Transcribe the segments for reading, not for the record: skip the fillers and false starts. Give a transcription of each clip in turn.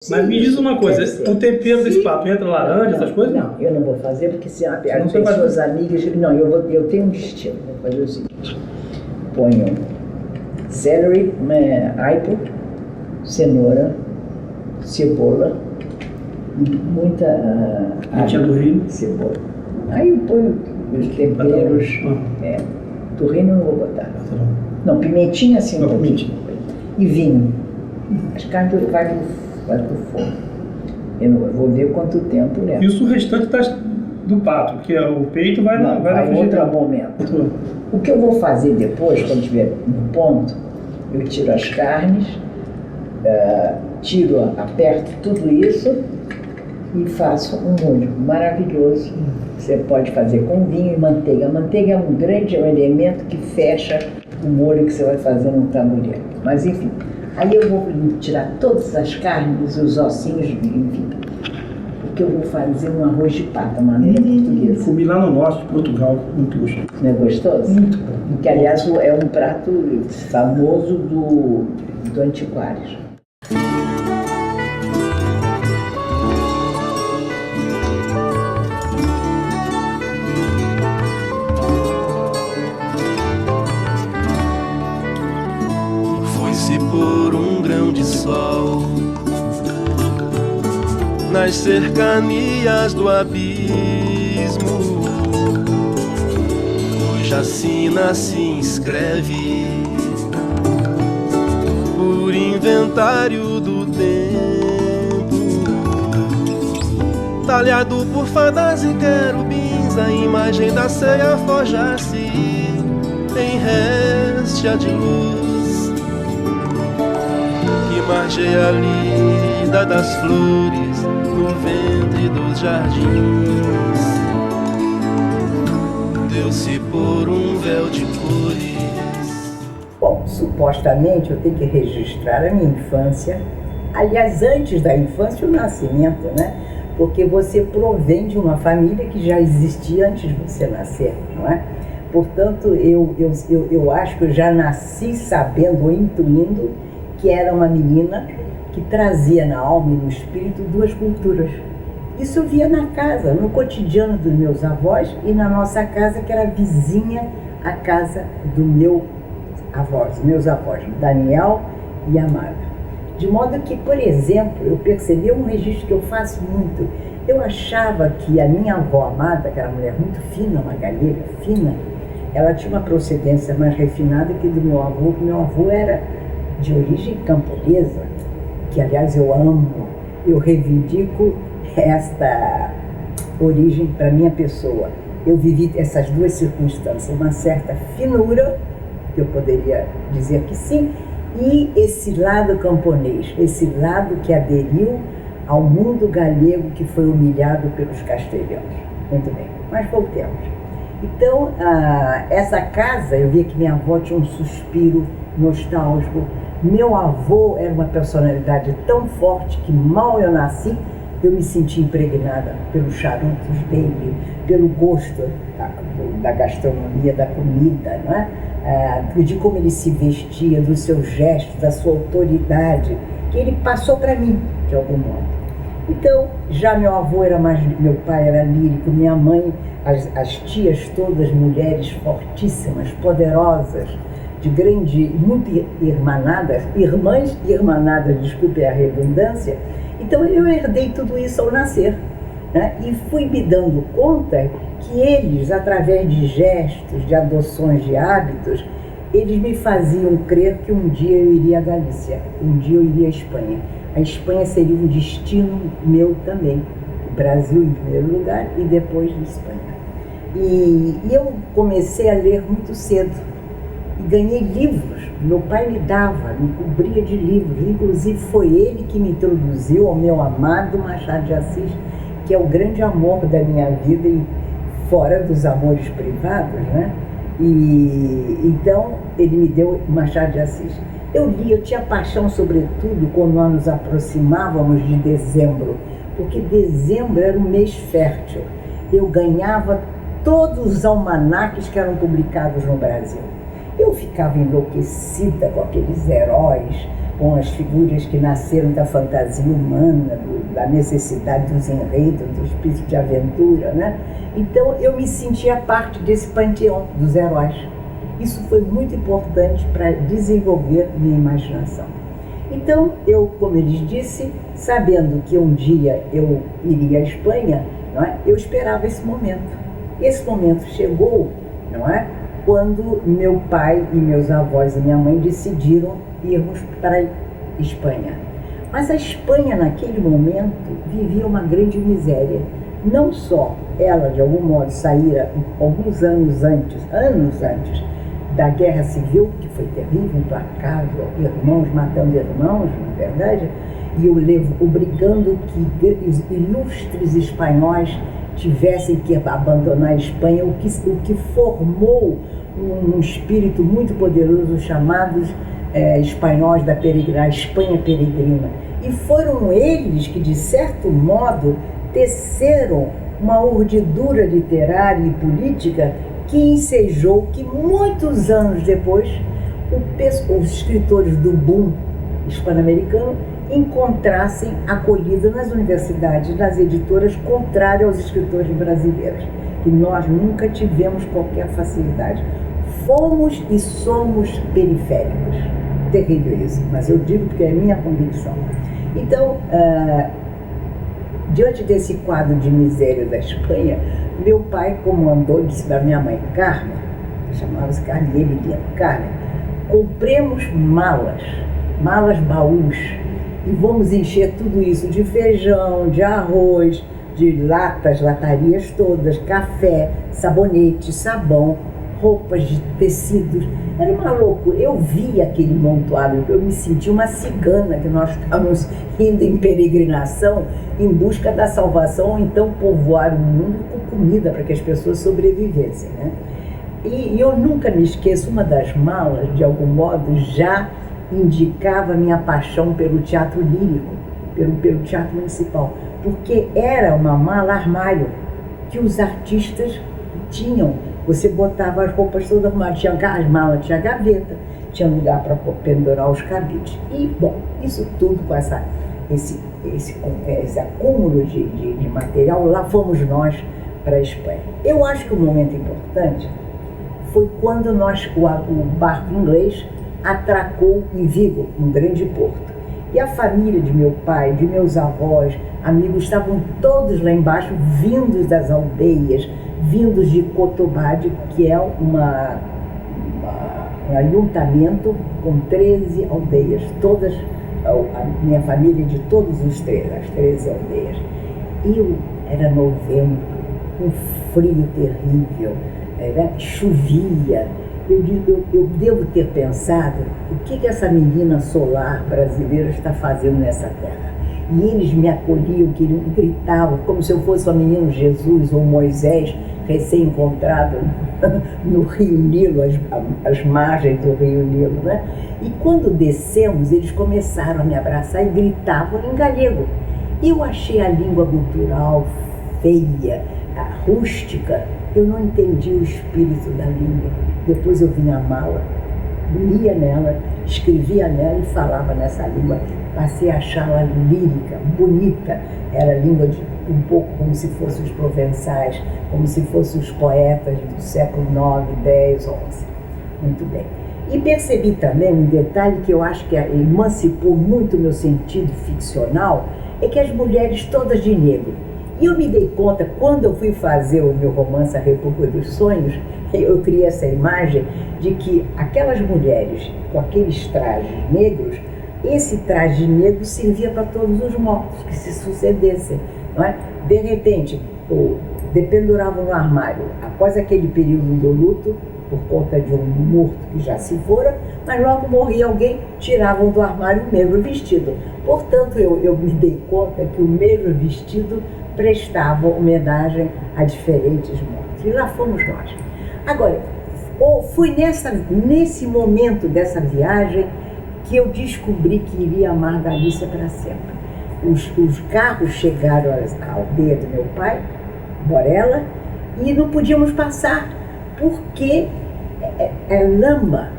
Mas me diz uma coisa, o tempero desse prato entra laranja, essas coisas? Não, eu não vou fazer porque se as pessoas amigas... Não, eu tenho um destino. Vou fazer o seguinte. Ponho celery, aipo, cenoura, cebola, muita do reino. Cebola. Aí eu ponho os temperos. Do reino eu não vou botar. Não, pimentinha assim. Pimentinha. E vinho. As carnes vai pro forno. Eu vou ver quanto tempo leva. Isso o restante do pato, que é o peito, vai na outro momento. O que eu vou fazer depois, quando estiver no ponto, eu tiro as carnes, aperto tudo isso e faço um molho maravilhoso. Você pode fazer com vinho e manteiga. A manteiga é um grande elemento que fecha o molho que você vai fazer no tabuleiro. Mas enfim, aí eu vou tirar todas as carnes, os ossinhos, enfim. Porque eu vou fazer um arroz de pata, maneira portuguesa. Comi lá no norte de Portugal, muito gostoso. Não é gostoso? Muito bom. Que aliás é um prato famoso do Antiquários. Por um grão de sol nas cercanias do abismo, cuja sina se inscreve por inventário do tempo, talhado por fadas e querubins, a imagem da ceia forjar-se em réstia de luz que margeia a lida das flores no ventre dos jardins. Deu-se por um véu de cores. Bom, supostamente eu tenho que registrar a minha infância. Aliás, antes da infância, o nascimento, né? Porque você provém de uma família que já existia antes de você nascer, não é? Portanto, eu acho que eu já nasci sabendo ou intuindo que era uma menina que trazia na alma e no espírito duas culturas. Isso eu via na casa, no cotidiano dos meus avós e na nossa casa, que era vizinha à casa dos meus avós, Daniel e Amada. De modo que, por exemplo, eu percebi um registro que eu faço muito. Eu achava que a minha avó Amada, que era uma mulher muito fina, uma galega fina, ela tinha uma procedência mais refinada que do meu avô, que meu avô era de origem camponesa, que aliás eu amo, eu reivindico esta origem para minha pessoa. Eu vivi essas duas circunstâncias, uma certa finura, que eu poderia dizer que sim, e esse lado camponês, esse lado que aderiu ao mundo galego que foi humilhado pelos castelhanos. Muito bem, mas voltemos. Então, essa casa, eu via que minha avó tinha um suspiro nostálgico. Meu avô era uma personalidade tão forte que mal eu nasci, eu me senti impregnada pelos charutos dele, pelo gosto da gastronomia, da comida, não é? De como ele se vestia, dos seus gestos, da sua autoridade, que ele passou para mim, de algum modo. Então, já meu avô era meu pai era lírico, minha mãe, as tias todas mulheres fortíssimas, poderosas, de grande, muito irmanadas, irmãs irmanadas, desculpe a redundância. Então eu herdei tudo isso ao nascer, né? E fui me dando conta que eles, através de gestos, de adoções de hábitos, eles me faziam crer que um dia eu iria à Galícia, um dia eu iria à Espanha. A Espanha seria um destino meu também, o Brasil em primeiro lugar e depois a Espanha. E eu comecei a ler muito cedo. E ganhei livros, meu pai me cobria de livros, inclusive foi ele que me introduziu ao meu amado Machado de Assis, que é o grande amor da minha vida e fora dos amores privados, né? E então ele me deu Machado de Assis. Eu tinha paixão sobretudo quando nós nos aproximávamos de dezembro, porque dezembro era um mês fértil. Eu ganhava todos os almanaques que eram publicados no Brasil. Eu ficava enlouquecida com aqueles heróis, com as figuras que nasceram da fantasia humana, da necessidade dos enredos, do espírito de aventura, né? Então eu me sentia parte desse panteão dos heróis. Isso foi muito importante para desenvolver minha imaginação. Então eu, como eles disse, sabendo que um dia eu iria à Espanha, não é? Eu esperava esse momento. Esse momento chegou, não é? Quando meu pai e meus avós e minha mãe decidiram irmos para a Espanha. Mas a Espanha, naquele momento, vivia uma grande miséria. Não só ela, de algum modo, saíra alguns anos antes da Guerra Civil, que foi terrível, implacável, irmãos matando irmãos, na verdade, e obrigando que os ilustres espanhóis tivessem que abandonar a Espanha, o que formou um espírito muito poderoso chamados espanhóis da Espanha peregrina. E foram eles que, de certo modo, teceram uma urdidura literária e política que ensejou que, muitos anos depois, os escritores do boom hispano-americano encontrassem acolhida nas universidades, nas editoras, contrária aos escritores brasileiros, que nós nunca tivemos qualquer facilidade. Fomos e somos periféricos. Terrível isso, mas eu digo porque é minha convicção. Então, diante desse quadro de miséria da Espanha, meu pai comandou, disse para minha mãe, Carmen, chamava-se Carmen, ele dizia, Carmen, compremos malas baús, e vamos encher tudo isso de feijão, de arroz, de latarias todas, café, sabonete, sabão, roupas de tecidos. Era uma loucura. Eu vi aquele montoado, eu me senti uma cigana, que nós estávamos indo em peregrinação em busca da salvação, ou então povoar o mundo com comida para que as pessoas sobrevivessem, né? E eu nunca me esqueço, uma das malas, de algum modo, já indicava minha paixão pelo teatro lírico, pelo teatro municipal, porque era uma mala armário que os artistas tinham. Você botava as roupas todas arrumadas, as malas tinha gaveta, tinha lugar para pendurar os cabides. E, bom, isso tudo com esse acúmulo de material, lá fomos nós para a Espanha. Eu acho que o momento importante foi quando o barco inglês atracou em Vigo, um grande porto. E a família de meu pai, de meus avós, amigos, estavam todos lá embaixo, vindos das aldeias, vindos de Cotobade, que é um ajuntamento com 13 aldeias, todas, a minha família de todos as 13 aldeias. E era novembro, um frio terrível, chovia. Eu devo ter pensado o que essa menina solar brasileira está fazendo nessa terra. E eles me acolhiam, gritavam, como se eu fosse o menino Jesus ou Moisés, recém-encontrado no Rio Nilo, as margens do Rio Nilo, né? E quando descemos, eles começaram a me abraçar e gritavam em galego. Eu achei a língua gutural feia, rústica. Eu não entendi o espírito da língua. Depois eu vinha a mala, lia nela, escrevia nela e falava nessa língua. Passei a achá-la lírica, bonita. Era língua um pouco como se fossem os provençais, como se fossem os poetas do século IX, X, XI. Muito bem. E percebi também um detalhe que eu acho que emancipou muito o meu sentido ficcional, é que as mulheres todas de negro. E eu me dei conta, quando eu fui fazer o meu romance A República dos Sonhos, eu criei essa imagem de que aquelas mulheres com aqueles trajes negros, esse traje negro servia para todos os mortos que se sucedessem, não é? De repente, dependuravam no armário, após aquele período do luto, por conta de um morto que já se fora, mas logo morria alguém, tiravam do armário o mesmo vestido. Portanto, eu me dei conta que o mesmo vestido prestava homenagem a diferentes mortos. E lá fomos nós. Agora, foi nesse momento dessa viagem que eu descobri que iria amar Galícia para sempre. Os carros chegaram à aldeia do meu pai, Borella, e não podíamos passar, porque é lama.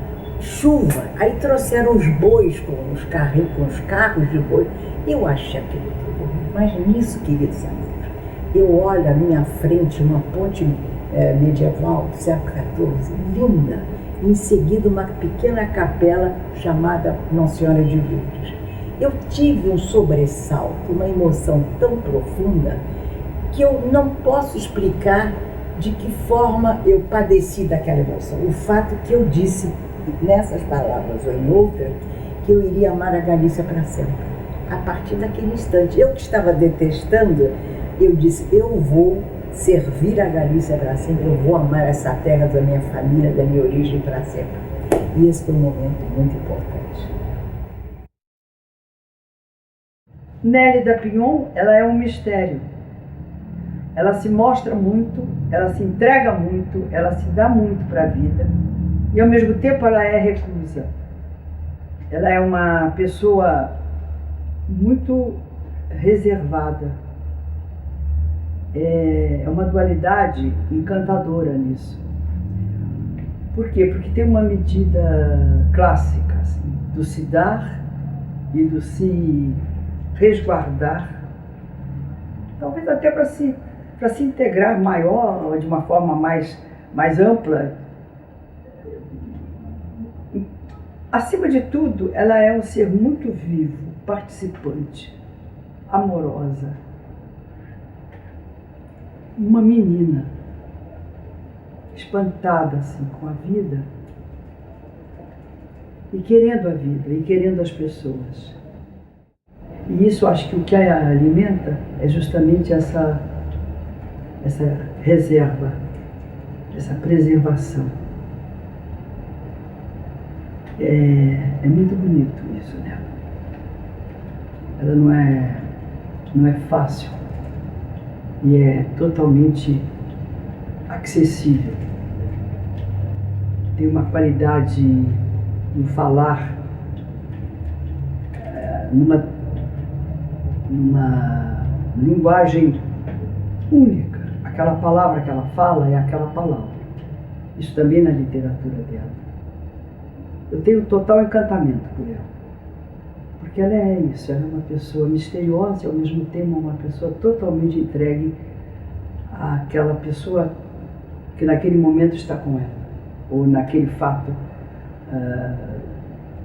chuva, aí trouxeram os bois com os carros de boi. Eu achei aquilo tudo horrível. Mas nisso, queridos amigos, eu olho à minha frente uma ponte medieval do século XIV, linda. Em seguida, uma pequena capela chamada Nossa Senhora de Lourdes. Eu tive um sobressalto, uma emoção tão profunda que eu não posso explicar de que forma eu padeci daquela emoção. O fato que eu disse, nessas palavras ou em outras, que eu iria amar a Galícia para sempre. A partir daquele instante, eu que estava detestando, eu disse, eu vou servir a Galícia para sempre, eu vou amar essa terra da minha família, da minha origem para sempre. E esse foi um momento muito importante. Nélida Pion, ela é um mistério. Ela se mostra muito, ela se entrega muito, ela se dá muito para a vida e ao mesmo tempo ela é reclusa. Ela é uma pessoa muito reservada. É uma dualidade encantadora nisso. Por quê? Porque tem uma medida clássica assim, do se dar e do se resguardar, talvez até para se integrar maior, de uma forma mais ampla. Acima de tudo, ela é um ser muito vivo, participante, amorosa. Uma menina, espantada assim, com a vida, e querendo a vida, e querendo as pessoas. E isso, acho que o que a alimenta é justamente essa reserva, essa preservação. É muito bonito isso nela. Ela não é fácil e é totalmente acessível. Tem uma qualidade no falar, numa linguagem única. Aquela palavra que ela fala é aquela palavra. Isso também na literatura dela. Eu tenho total encantamento por ela. Porque ela é isso, ela é uma pessoa misteriosa e ao mesmo tempo uma pessoa totalmente entregue àquela pessoa que naquele momento está com ela. Ou naquele fato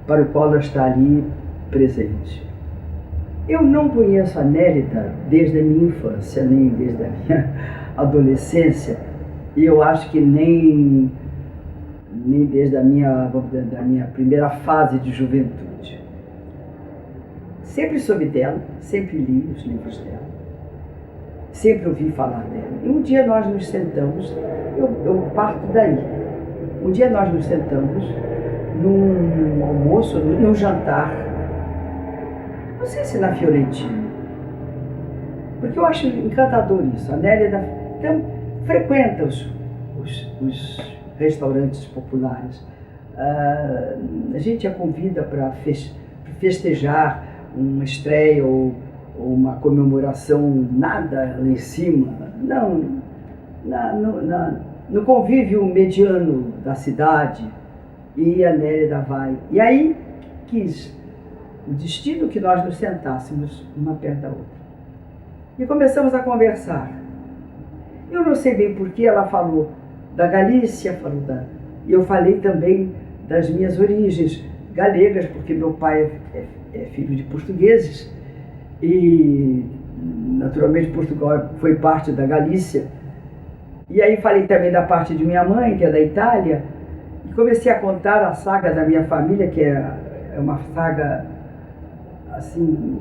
para o qual ela está ali presente. Eu não conheço a Nélida desde a minha infância, nem desde a minha adolescência, e eu acho que nem desde da minha primeira fase de juventude. Sempre soube dela, sempre li os livros dela, sempre ouvi falar dela. E um dia nós nos sentamos, eu parto daí, um dia nós nos sentamos num almoço, num jantar, não sei se na Fiorentina, porque eu acho encantador isso. A Nélida frequenta os restaurantes populares. A gente a convida para festejar uma estreia ou uma comemoração, nada lá em cima. Não, no convívio mediano da cidade, e a Nélida vai. E aí quis o destino que nós nos sentássemos uma perto da outra. E começamos a conversar. Eu não sei bem por que ela falou da Galícia, e eu falei também das minhas origens galegas, porque meu pai é filho de portugueses e, naturalmente, Portugal foi parte da Galícia. E aí falei também da parte de minha mãe, que é da Itália, e comecei a contar a saga da minha família, que é uma saga assim,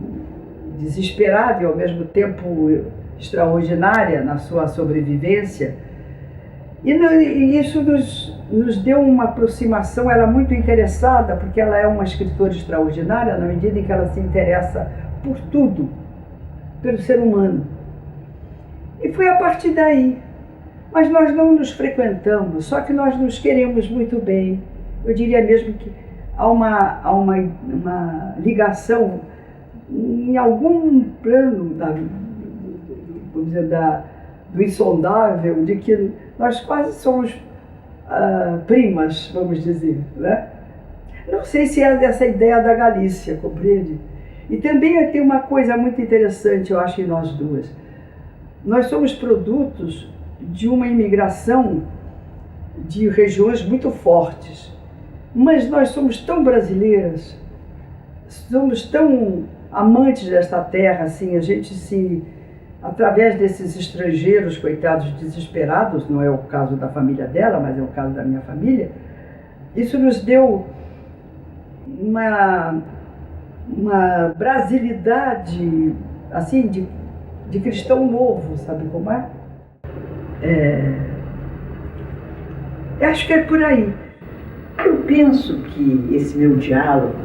desesperada e ao mesmo tempo extraordinária na sua sobrevivência. E isso nos deu uma aproximação. Ela é muito interessada, porque ela é uma escritora extraordinária na medida em que ela se interessa por tudo, pelo ser humano. E foi a partir daí. Mas nós não nos frequentamos, só que nós nos queremos muito bem. Eu diria mesmo que há uma ligação em algum plano vamos dizer, do insondável, de que nós quase somos primas, vamos dizer, né? Não sei se é dessa ideia da Galícia, compreende? E também tem uma coisa muito interessante, eu acho, em nós duas. Nós somos produtos de uma imigração de regiões muito fortes, mas nós somos tão brasileiras, somos tão amantes desta terra, assim, a gente se, através desses estrangeiros, coitados, desesperados, não é o caso da família dela, mas é o caso da minha família, isso nos deu uma brasilidade, assim, de cristão novo, sabe como é? Eu acho que é por aí. Eu penso que esse meu diálogo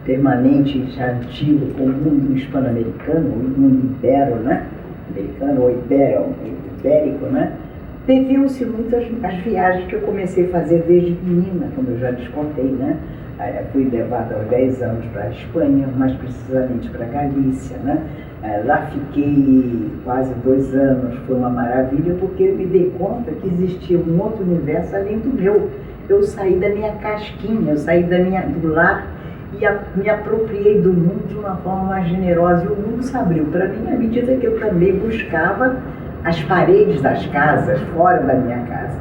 permanente, já antigo, com o mundo hispano-americano, o mundo ibero, né? Americano ou ibérico, né? Deviam-se muito às viagens que eu comecei a fazer desde menina, como eu já lhes contei, né? Fui levada aos 10 anos para a Espanha, mais precisamente para a Galícia, né? Lá fiquei quase 2 anos, foi uma maravilha, porque eu me dei conta que existia um outro universo além do meu. Eu saí da minha casquinha, eu saí do lar e me apropriei do mundo de uma forma mais generosa. E o mundo se abriu para mim à medida que eu também buscava as paredes das casas, fora da minha casa.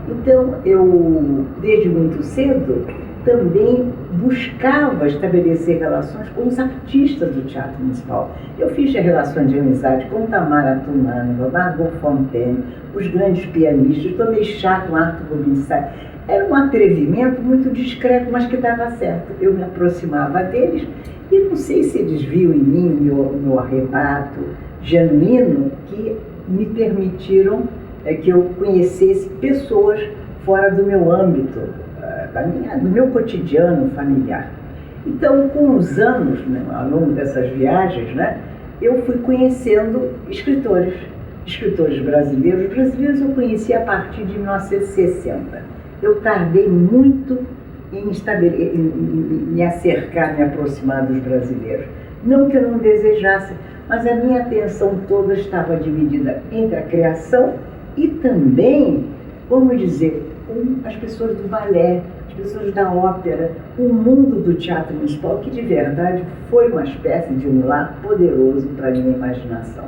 Então, eu, desde muito cedo, também buscava estabelecer relações com os artistas do Teatro Municipal. Eu fiz relações de amizade com Tamara Tumanova, Margot Fontaine, os grandes pianistas, tomei chá com Arthur Rubinstein. Era um atrevimento muito discreto, mas que dava certo. Eu me aproximava deles e não sei se eles viam em mim o meu arrebato genuíno que me permitiram que eu conhecesse pessoas fora do meu âmbito, do meu cotidiano familiar. Então, com os anos, né, ao longo dessas viagens, né, eu fui conhecendo escritores brasileiros. Os brasileiros eu conheci a partir de 1960. Eu tardei muito em me acercar, me aproximar dos brasileiros. Não que eu não desejasse, mas a minha atenção toda estava dividida entre a criação e também, vamos dizer, as pessoas do balé, as pessoas da ópera, o mundo do Teatro Municipal, que de verdade foi uma espécie de um lar poderoso para a minha imaginação.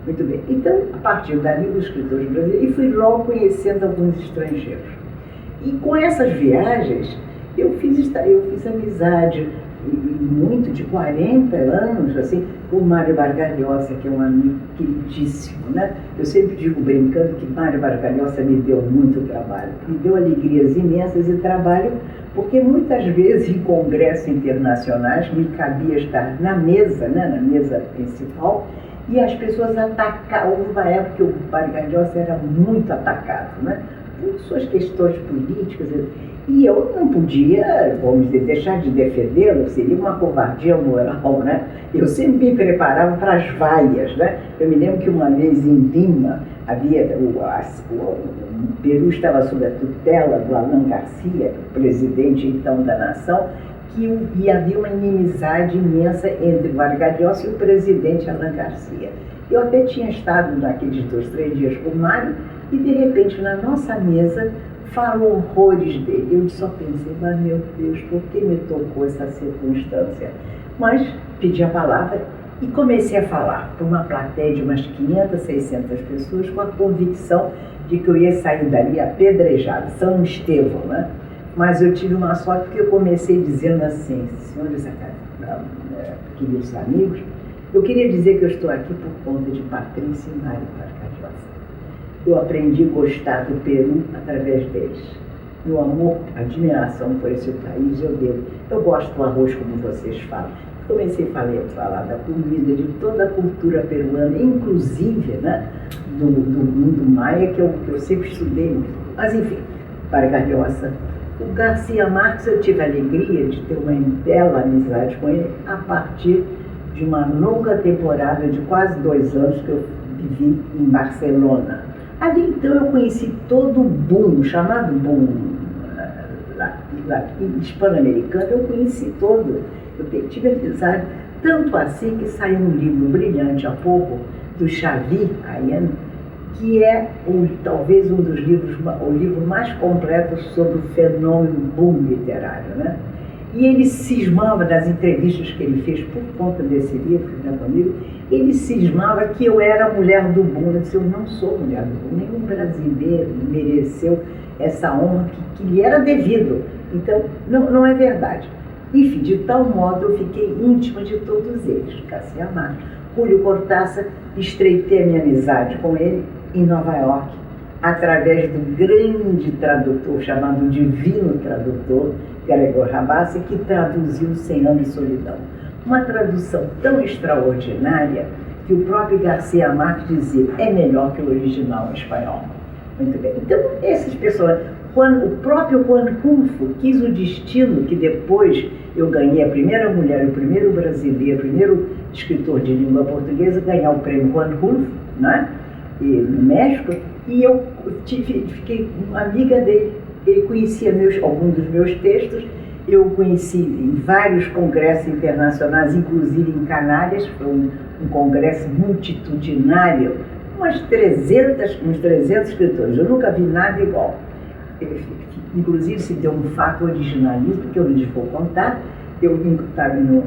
Muito bem, então, a partir dali, os escritores brasileiros, e fui logo conhecendo alguns estrangeiros. E com essas viagens, eu fiz amizade, muito de 40 anos, assim, com o Mário Vargalhosa, que é um amigo queridíssimo, né? Eu sempre digo brincando que Mário Vargalhosa me deu muito trabalho, me deu alegrias imensas e trabalho, porque muitas vezes em congressos internacionais me cabia estar na mesa, né? Na mesa principal, e as pessoas atacavam. Houve uma época que o Vargalhosa era muito atacado, né? Por suas questões políticas, e eu não podia, vamos dizer, deixar de defendê-lo, seria uma covardia moral, né? Eu sempre me preparava para as vaias, né? Eu me lembro que uma vez em Lima, o Peru estava sob a tutela do Alan Garcia, presidente então da nação, e havia uma inimizade imensa entre o Vargas Llosa e o presidente Alan Garcia. Eu até tinha estado naqueles 2, 3 dias com o Mário, e de repente na nossa mesa falou horrores dele. Eu só pensei, mas meu Deus, por que me tocou essa circunstância? Mas pedi a palavra e comecei a falar para uma plateia de umas 500, 600 pessoas com a convicção de que eu ia sair dali apedrejado, São Estevão, né? Mas eu tive uma sorte porque eu comecei dizendo assim, senhores queridos amigos, eu queria dizer que eu estou aqui por conta de Patrícia e Mário Vargas Llosa. Eu aprendi a gostar do Peru através deles. Meu amor, admiração por esse país eu devo. Eu gosto do arroz, como vocês falam. Comecei a falar da comida, de toda a cultura peruana, inclusive, né, do mundo maia, que eu sempre estudei muito. Mas, enfim, Vargas Llosa. O Garcia Marques, eu tive a alegria de ter uma bela amizade com ele a partir de uma longa temporada de quase 2 anos que eu vivi em Barcelona. Ali, então, eu conheci todo o boom, chamado boom hispano-americano, eu conheci todo. Eu tive amizade, tanto assim que saiu um livro brilhante há pouco, do Xavi Ayan, que é talvez um dos livros, o livro mais completo sobre o fenômeno boom literário, né? E ele cismava, nas entrevistas que ele fez por conta desse livro, né, comigo, ele cismava que eu era a mulher do boom. Eu disse, eu não sou mulher do boom, nenhum brasileiro mereceu essa honra que lhe era devido. Então, não é verdade. Enfim, de tal modo eu fiquei íntima de todos eles. Garcia Marques, Júlio Cortázar, estreitei a minha amizade com ele em Nova York, através do grande tradutor, chamado Divino Tradutor, Gregor Rabassa, que traduziu 100 Anos de Solidão. Uma tradução tão extraordinária que o próprio Garcia Marques dizia, é melhor que o original em espanhol. Muito bem. Então, esses personagens, o próprio Juan Rulfo quis o destino que depois eu ganhei, a primeira mulher, o primeiro brasileiro, o primeiro escritor de língua portuguesa, ganhar o prêmio Juan Rulfo, né? E, no México, e eu fiquei amiga dele. Ele conhecia alguns dos meus textos, eu o conheci em vários congressos internacionais, inclusive em Canárias, foi um congresso multitudinário, uns 300 escritores, eu nunca vi nada igual. Inclusive se deu um fato originalista, que eu lhes vou contar. Eu estava no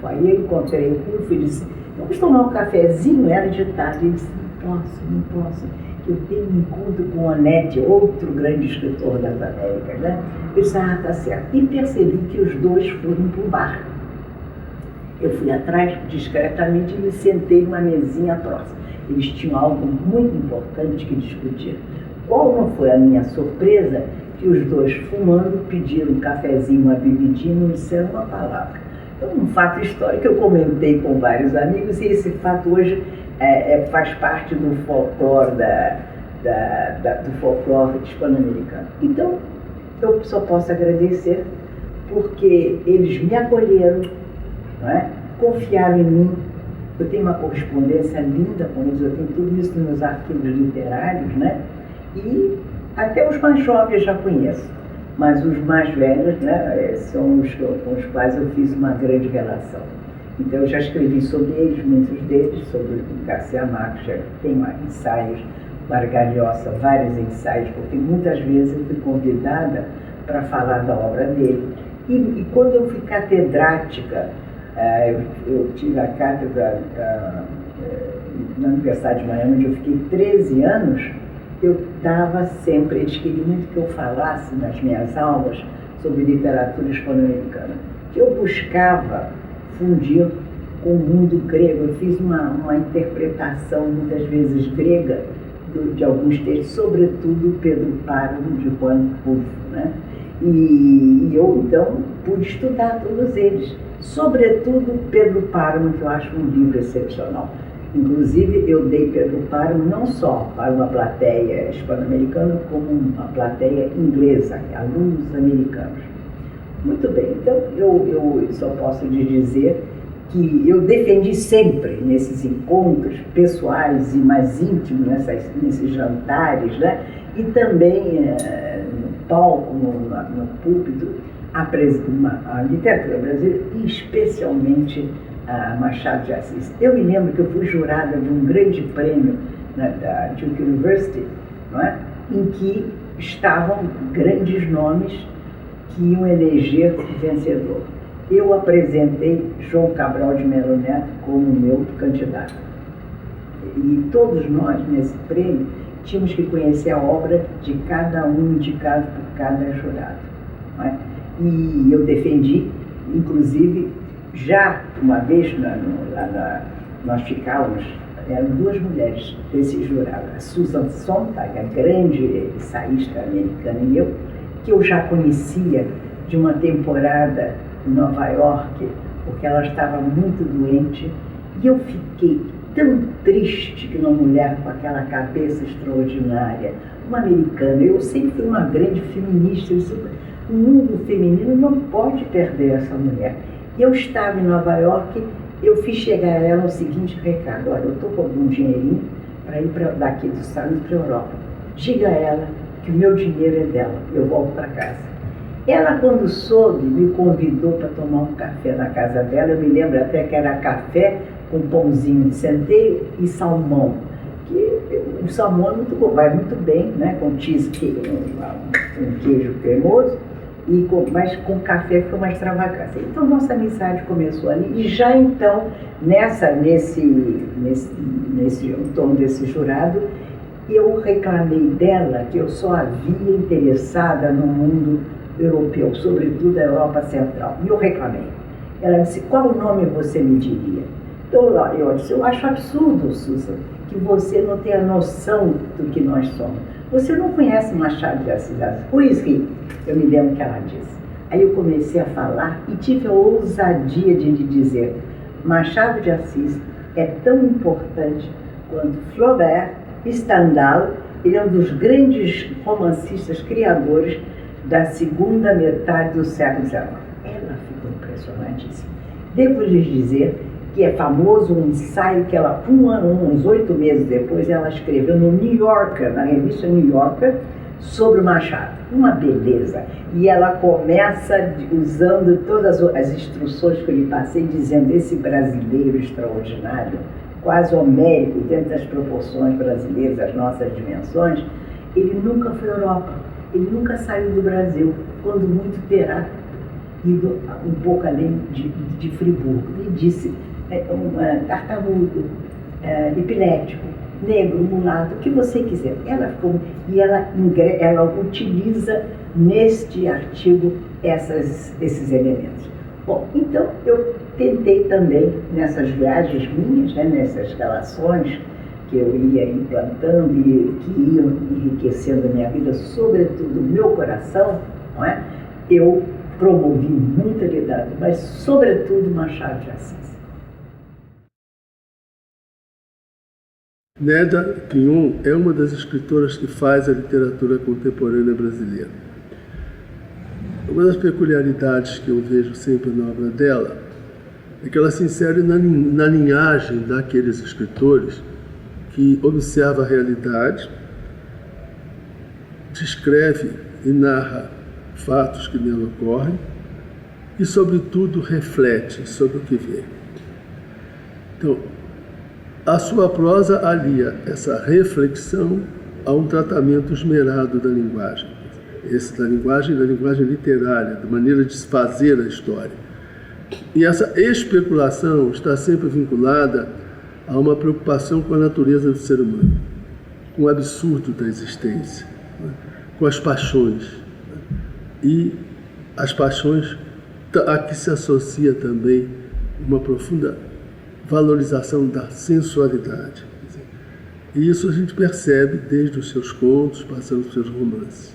foyer, encontrei o Rulfo e disse, vamos tomar um cafezinho, era de tarde. Ele disse, não posso. Eu tenho um encontro com o Onete, outro grande escritor das Américas, né? Eu disse, tá certo. E percebi que os dois foram para o bar. Eu fui atrás discretamente e me sentei numa mesinha próxima. Eles tinham algo muito importante que discutir. Qual não foi a minha surpresa que os dois, fumando, pediram um cafezinho, uma bebidinha, não disseram uma palavra. Então, um fato histórico que eu comentei com vários amigos, e esse fato hoje faz parte do folclore, do folclore hispano-americano. Então, eu só posso agradecer porque eles me acolheram, não é? Confiaram em mim. Eu tenho uma correspondência linda com eles, eu tenho tudo isso nos meus arquivos literários, né? E até os mais jovens já conheço, mas os mais velhos, né, são os com os quais eu fiz uma grande relação. Então eu já escrevi sobre eles, muitos deles, sobre Garcia Marques, já tenho ensaios, Vargalhosa, vários ensaios, porque muitas vezes eu fui convidada para falar da obra dele. E quando eu fui catedrática, eu tive a cátedra na Universidade de Miami, onde eu fiquei 13 anos, eu dava sempre, eles queriam muito que eu falasse nas minhas aulas sobre literatura hispano-americana. Eu buscava fundir com o mundo grego. Eu fiz uma interpretação, muitas vezes grega, de alguns textos, sobretudo Pedro Páramo, de Juan Rulfo, né? E eu, então, pude estudar todos eles. Sobretudo Pedro Páramo, que eu acho um livro excepcional. Inclusive, eu dei Pedro Páramo não só para uma plateia hispano-americana, como uma plateia inglesa, alunos americanos. Muito bem, então eu só posso lhe dizer que eu defendi sempre nesses encontros pessoais e mais íntimos, nesses jantares, né? E também no palco, no púlpito, a literatura brasileira, e especialmente a Machado de Assis. Eu me lembro que eu fui jurada de um grande prêmio da Duke University, não é? Em que estavam grandes nomes que iam eleger o vencedor. Eu apresentei João Cabral de Melo Neto como meu candidato. E todos nós, nesse prêmio, tínhamos que conhecer a obra de cada um indicado por cada jurado, não é? E eu defendi, inclusive, já uma vez, nós ficávamos, eram duas mulheres desse jurado, a Susan Sontag, a grande ensaísta americana, e eu, que eu já conhecia de uma temporada em Nova York, porque ela estava muito doente, e eu fiquei tão triste que uma mulher com aquela cabeça extraordinária, uma americana, eu sempre fui uma grande feminista, o mundo feminino não pode perder essa mulher. E eu estava em Nova York, eu fiz chegar a ela o seguinte recado: olha, eu estou com algum dinheirinho para ir daqui dos Estados Unidos para a Europa. Diga a ela que o meu dinheiro é dela, eu volto para casa. Ela, quando soube, me convidou para tomar um café na casa dela. Eu me lembro até que era café com pãozinho de centeio e salmão. Que o salmão é muito bom, vai muito bem, né, com cheesecake, um queijo cremoso. Mas com café foi uma extravagância. Então nossa amizade começou ali e já então em torno desse jurado eu reclamei dela que eu só havia interessada no mundo europeu, sobretudo a Europa Central. E eu reclamei. Ela disse: qual nome você me diria? Eu disse: eu acho absurdo, Susan, que você não tenha noção do que nós somos. Você não conhece Machado de Assis? Pois sim, eu me lembro que ela disse. Aí eu comecei a falar e tive a ousadia de dizer: Machado de Assis é tão importante quanto Flaubert, Stendhal. Ele é um dos grandes romancistas criadores da segunda metade do século XIX. Ela ficou impressionantíssima. Devo lhes dizer que é famoso um ensaio que ela, uns 8 meses depois, ela escreveu no New Yorker, na revista New Yorker, sobre o Machado. Uma beleza. E ela começa usando todas as instruções que eu lhe passei, dizendo: esse brasileiro extraordinário, quase homérico, dentro das proporções brasileiras, das nossas dimensões, ele nunca foi à Europa, ele nunca saiu do Brasil, quando muito terá ido um pouco além de Friburgo. Ele disse: tartarugo, epilético, negro, mulato, o que você quiser. Ela utiliza neste artigo esses elementos. Bom, então eu tentei também, nessas viagens minhas, nessas relações que eu ia implantando e que iam enriquecendo a minha vida, sobretudo o meu coração, não é? Eu promovi muita literatura, mas sobretudo Machado de Assis. Nélia Pinhon é uma das escritoras que faz a literatura contemporânea brasileira. Uma das peculiaridades que eu vejo sempre na obra dela é que ela se insere na linhagem daqueles escritores que observa a realidade, descreve e narra fatos que nela ocorrem e, sobretudo, reflete sobre o que vê. Então, a sua prosa alia essa reflexão a um tratamento esmerado da linguagem. Da linguagem literária, da maneira de se fazer a história. E essa especulação está sempre vinculada a uma preocupação com a natureza do ser humano, com o absurdo da existência, com as paixões. E as paixões a que se associa também uma profunda valorização da sensualidade. E isso a gente percebe desde os seus contos, passando pelos seus romances.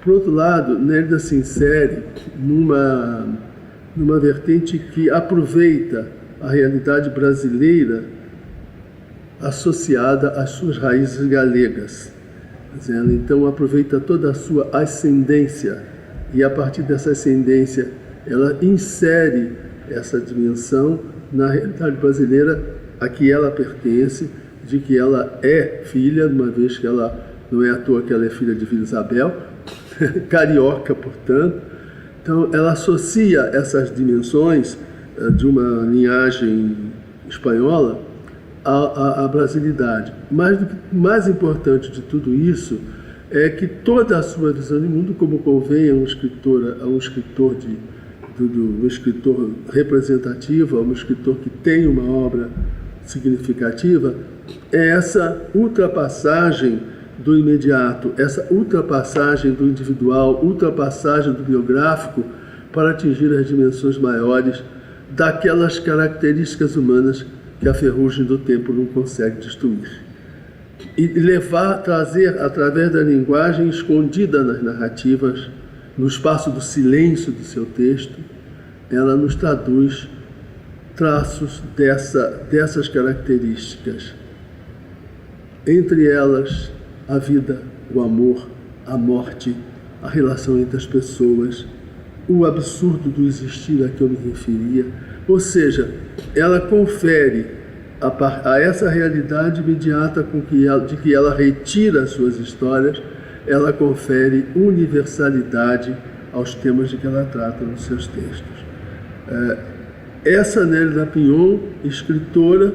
Por outro lado, Nélida se insere numa vertente que aproveita a realidade brasileira associada às suas raízes galegas. Ela então aproveita toda a sua ascendência e, a partir dessa ascendência, ela insere essa dimensão na realidade brasileira a que ela pertence, de que ela é filha, uma vez que ela não é à toa que ela é filha de Vila Isabel, carioca, portanto. Então, ela associa essas dimensões de uma linhagem espanhola à brasilidade. Mas o mais importante de tudo isso é que toda a sua visão de mundo, como convém a um escritor representativo, a um escritor que tem uma obra significativa, é essa ultrapassagem do imediato, essa ultrapassagem do individual, ultrapassagem do biográfico para atingir as dimensões maiores daquelas características humanas que a ferrugem do tempo não consegue destruir. E trazer através da linguagem escondida nas narrativas, no espaço do silêncio do seu texto, ela nos traduz traços dessas características. Entre elas, a vida, o amor, a morte, a relação entre as pessoas, o absurdo do existir a que eu me referia. Ou seja, ela confere a essa realidade imediata de que ela retira as suas histórias, ela confere universalidade aos temas de que ela trata nos seus textos. Essa Nélida Pinhon, escritora,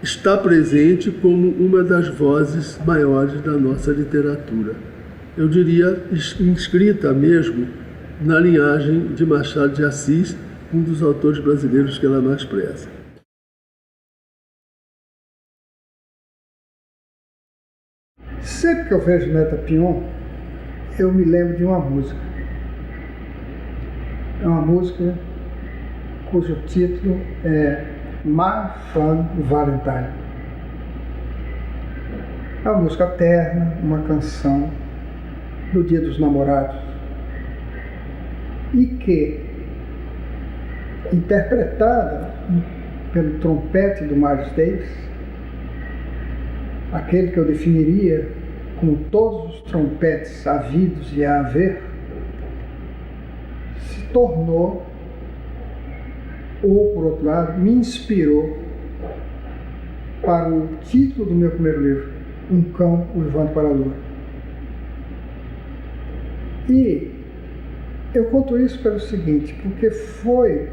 está presente como uma das vozes maiores da nossa literatura. eu diria, inscrita mesmo na linhagem de Machado de Assis, um dos autores brasileiros que ela mais preza. Sempre que eu vejo Neta Pion, eu me lembro de uma música. É uma música cujo título é My Fun Valentine. É uma música terna, uma canção do Dia dos Namorados, e que, interpretada pelo trompete do Miles Davis, aquele que eu definiria como todos os trompetes havidos e a haver, se tornou, ou por outro lado, me inspirou para o título do meu primeiro livro, Um Cão Uivando para a Lua. E eu conto isso pelo seguinte, porque foi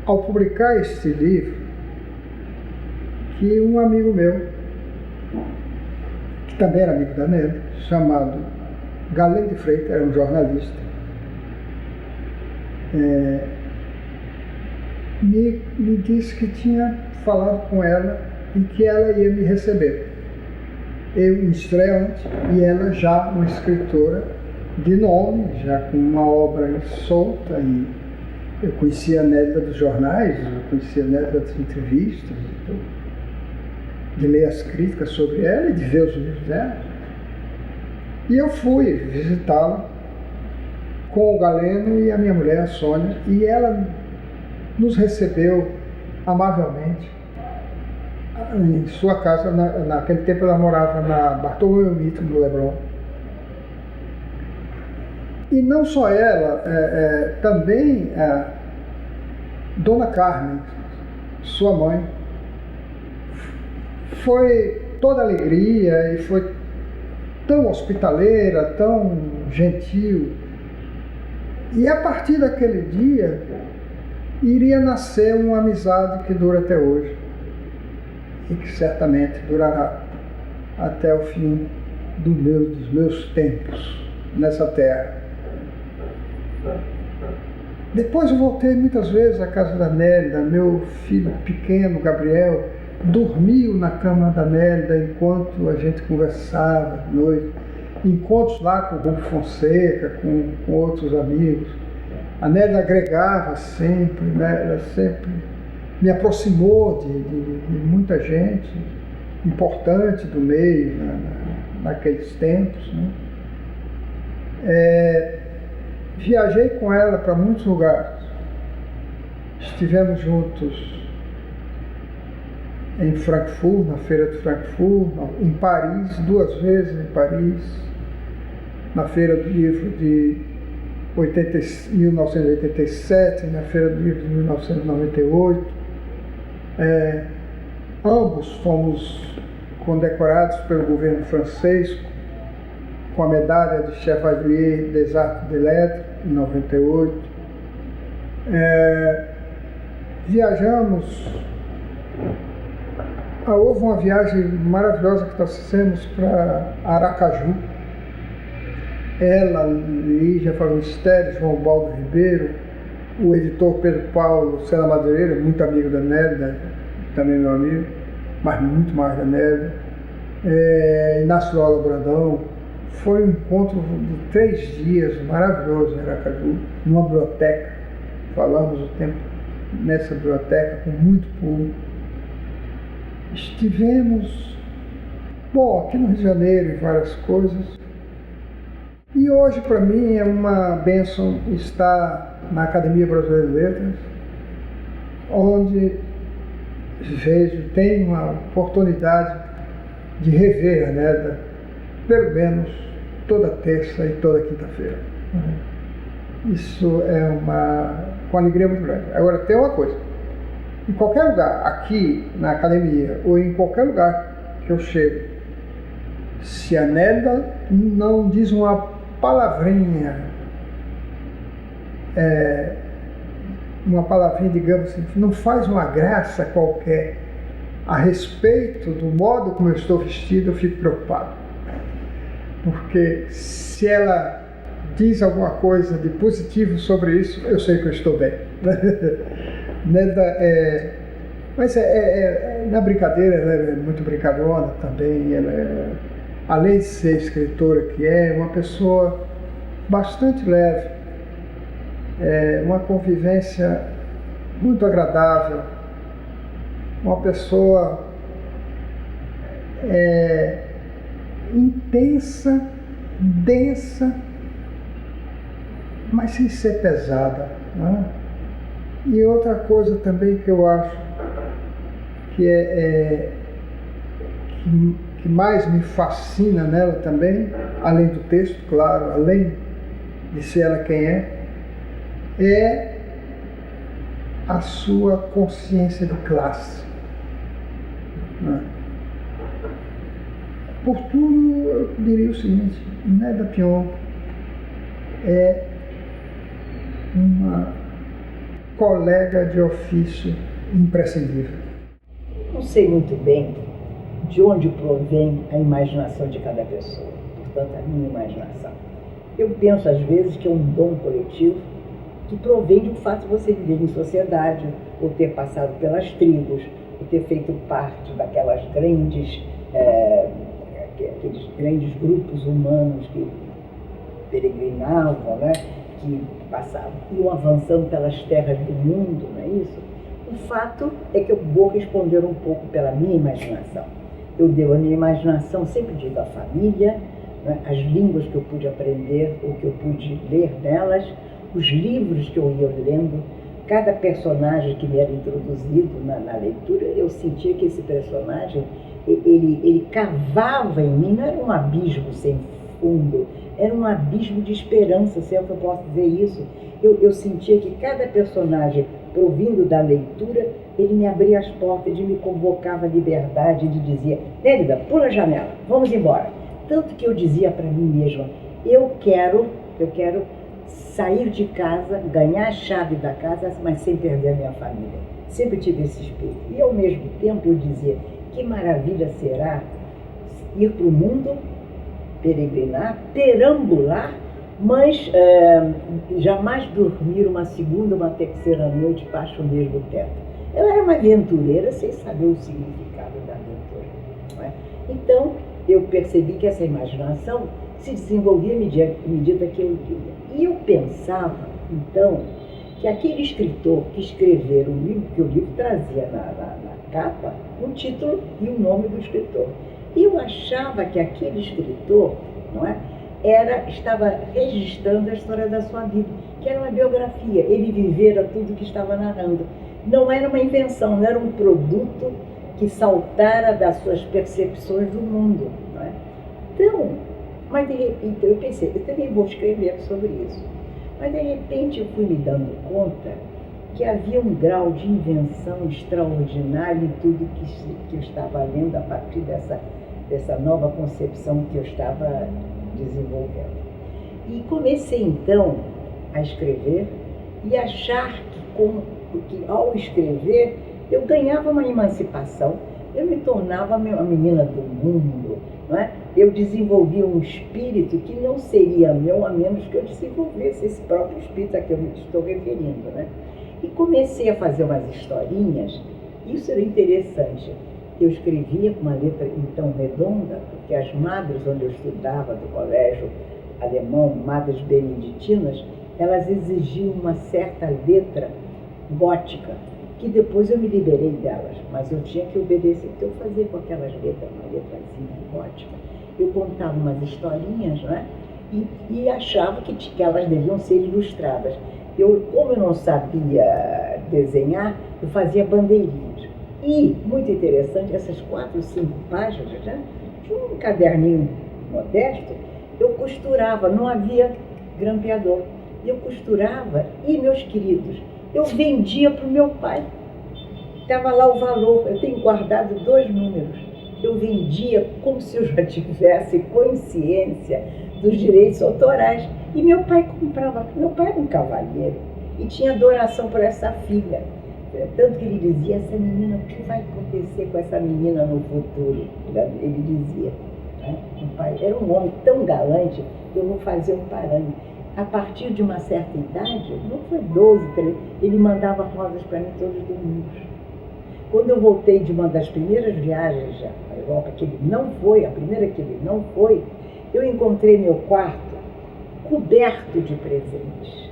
ao publicar este livro que um amigo meu, que também era amigo da Nelly, chamado Galeno de Freitas, era um jornalista, me disse que tinha falado com ela e que ela ia me receber. Eu, um estreante, e ela já uma escritora de nome, já com uma obra solta, e eu conhecia a Nélida dos jornais, eu conhecia a Nélida das entrevistas, de ler as críticas sobre ela e de ver os livros dela. E eu fui visitá-la com o Galeno e a minha mulher, a Sônia, e ela nos recebeu amavelmente em sua casa. Naquele tempo ela morava na Bartolomeu Mitre, no Leblon. E não só ela, também Dona Carmen, sua mãe, foi toda alegria e foi tão hospitaleira, tão gentil. E a partir daquele dia iria nascer uma amizade que dura até hoje e que certamente durará até o fim dos meus tempos nessa terra. Depois eu voltei muitas vezes à casa da Nélida. Meu filho pequeno, Gabriel, dormiu na cama da Nélida enquanto a gente conversava à noite. Encontros lá com o Rufo Fonseca, com outros amigos. A Nélida agregava sempre, né? Ela sempre me aproximou de muita gente importante do meio naqueles tempos, né? Viajei com ela para muitos lugares. Estivemos juntos em Frankfurt, na Feira de Frankfurt, em Paris, 2 vezes em Paris, na Feira do Livro de 1987, na Feira do Livro de 1998. Ambos fomos condecorados pelo governo francês com a medalha de Chevalier des Arts et Lettres, em 98. Viajamos. Houve uma viagem maravilhosa que nós fizemos para Aracaju. Ela, Lígia Fagundes, João Baldo Ribeiro, o editor Pedro Paulo Sena Madureira, muito amigo da Nélida, também meu amigo, mas muito mais da Nélida, Inácio Lola Brandão. Foi um encontro de 3 dias maravilhoso em Aracaju, numa biblioteca. Falamos o tempo nessa biblioteca com muito público. Estivemos, aqui no Rio de Janeiro, em várias coisas. E hoje, para mim, é uma bênção estar na Academia Brasileira de Letras, onde tenho uma oportunidade de rever a Nélida, pelo menos toda terça e toda quinta-feira. Isso é com alegria muito grande. Agora, tem uma coisa. Em qualquer lugar, aqui na academia, ou em qualquer lugar que eu chego, se a Nélida não diz uma palavrinha, digamos assim, não faz uma graça qualquer a respeito do modo como eu estou vestido, eu fico preocupado. porque se ela diz alguma coisa de positivo sobre isso, eu sei que eu estou bem. Mas na brincadeira, ela é muito brincalhona também. Ela além de ser escritora, que é uma pessoa bastante leve, uma convivência muito agradável, uma pessoa intensa, densa, mas sem ser pesada, né? E outra coisa também que eu acho que que mais me fascina nela também, além do texto, claro, além de ser ela quem é a sua consciência de classe, né? Por tudo, eu diria o seguinte: Nélia Pion é uma colega de ofício imprescindível. Não sei muito bem de onde provém a imaginação de cada pessoa, portanto, a minha imaginação. Eu penso, às vezes, que é um dom coletivo que provém do fato de você viver em sociedade, ou ter passado pelas tribos, ou ter feito parte daquelas aqueles grandes grupos humanos que peregrinavam, né? Que passavam, iam avançando pelas terras do mundo, não é isso? O fato é que eu vou responder um pouco pela minha imaginação. Eu devo a minha imaginação, sempre digo, a família, né? As línguas que eu pude aprender ou que eu pude ler nelas, os livros que eu ia lendo, cada personagem que me era introduzido na leitura, eu sentia que esse personagem, ele cavava em mim, não era um abismo sem fundo, era um abismo de esperança, se é que eu posso dizer isso. Eu sentia que cada personagem, provindo da leitura, ele me abria as portas, ele me convocava à liberdade, ele dizia: Nélida, pula a janela, vamos embora. Tanto que eu dizia para mim mesma: eu quero sair de casa, ganhar a chave da casa, mas sem perder a minha família. Sempre tive esse espírito. E ao mesmo tempo eu dizia: que maravilha será ir para o mundo, peregrinar, perambular, mas jamais dormir uma segunda, uma terceira noite debaixo do mesmo teto. Eu era uma aventureira sem saber o significado da aventura, não é? Então, eu percebi que essa imaginação se desenvolvia à medida que eu lia. E eu pensava, então, que aquele escritor que escrevera o livro, que o livro trazia na capa, o título e o nome do escritor. E eu achava que aquele escritor, não é, estava registrando a história da sua vida, que era uma biografia. Ele vivera tudo que estava narrando. Não era uma invenção, não era um produto que saltara das suas percepções do mundo, não é? Então, mas de repente, eu pensei, eu também vou escrever sobre isso. Mas de repente eu fui me dando conta que havia um grau de invenção extraordinário em tudo que eu estava lendo a partir dessa nova concepção que eu estava desenvolvendo. E comecei então a escrever e achar que ao escrever eu ganhava uma emancipação, eu me tornava uma menina do mundo, não é? Eu desenvolvia um espírito que não seria meu a menos que eu desenvolvesse esse próprio espírito a que eu me estou referindo, né? E comecei a fazer umas historinhas. Isso era interessante. Eu escrevia com uma letra então redonda, porque as madres onde eu estudava, do colégio alemão, madres beneditinas, elas exigiam uma certa letra gótica, que depois eu me liberei delas, mas eu tinha que obedecer. Então eu fazia com aquelas letras, uma letrazinha gótica. Eu contava umas historinhas, né? E achava que elas deviam ser ilustradas. Como eu não sabia desenhar, eu fazia bandeirinhas. E, muito interessante, essas 4 ou 5 páginas, né, de um caderninho modesto, eu costurava, não havia grampeador. Eu costurava e, meus queridos, eu vendia para o meu pai. Estava lá o valor, eu tenho guardado 2 números. Eu vendia como se eu já tivesse consciência dos direitos autorais. E meu pai comprava. Meu pai era um cavalheiro e tinha adoração por essa filha. Tanto que ele dizia: essa menina, o que vai acontecer com essa menina no futuro? Ele dizia. né? Era um homem tão galante que eu vou fazer um parâmetro. A partir de uma certa idade, não foi 12, 13, ele mandava rosas para mim todos os domingos. Quando eu voltei de uma das primeiras viagens à Europa, que ele não foi, a primeira que ele não foi, eu encontrei meu quarto coberto de presentes.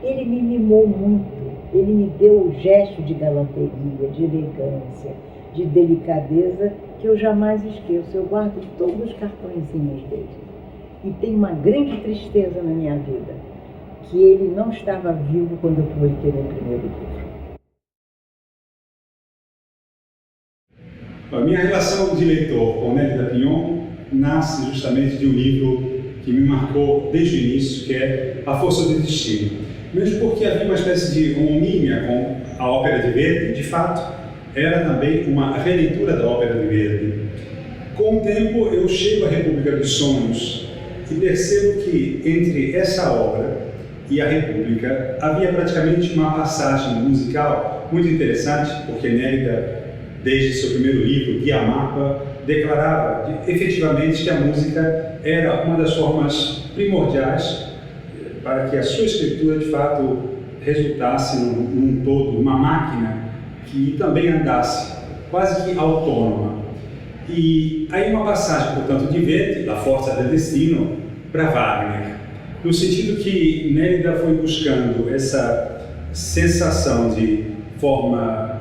Ele me mimou muito, ele me deu o gesto de galanteria, de elegância, de delicadeza, que eu jamais esqueço. Eu guardo todos os cartõezinhos dele. E tem uma grande tristeza na minha vida, que ele não estava vivo quando eu publiquei meu primeiro livro. A minha relação de leitor com Nélida Pinhon nasce justamente de um livro que me marcou desde o início, que é A Força do Destino. Mesmo porque havia uma espécie de homonímia com a Ópera de Verdi, de fato, era também uma releitura da Ópera de Verdi. Com o tempo, eu chego à República dos Sonhos e percebo que entre essa obra e a República havia praticamente uma passagem musical muito interessante, porque Nélida, desde seu primeiro livro, Guia Mapa, declarava efetivamente que a música era uma das formas primordiais para que a sua escritura, de fato, resultasse num todo, numa máquina que também andasse, quase que autônoma. E aí uma passagem, portanto, de Verdi, da Força do Destino, para Wagner, no sentido que Nélida foi buscando essa sensação de forma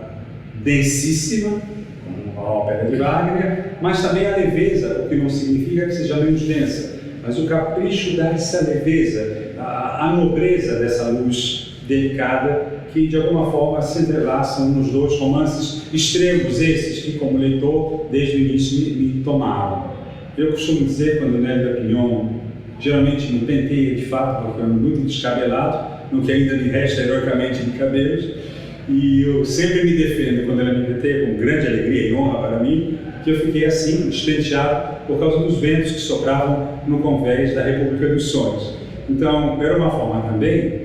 densíssima, como a ópera de Wagner, mas também a leveza, o que não significa que seja menos densa, mas o capricho dessa leveza, a nobreza dessa luz delicada que de alguma forma se entrelaçam nos dois romances extremos, esses que como leitor desde o início me tomaram. Eu costumo dizer, quando Nélida Pinhon geralmente me penteia de fato, porque eu ando muito descabelado, no que ainda me resta heroicamente de cabelos, e eu sempre me defendo quando ela me penteia com grande alegria e honra para mim, que eu fiquei assim, despenteado, por causa dos ventos que sopravam no convés da República dos Sonhos. Então, era uma forma também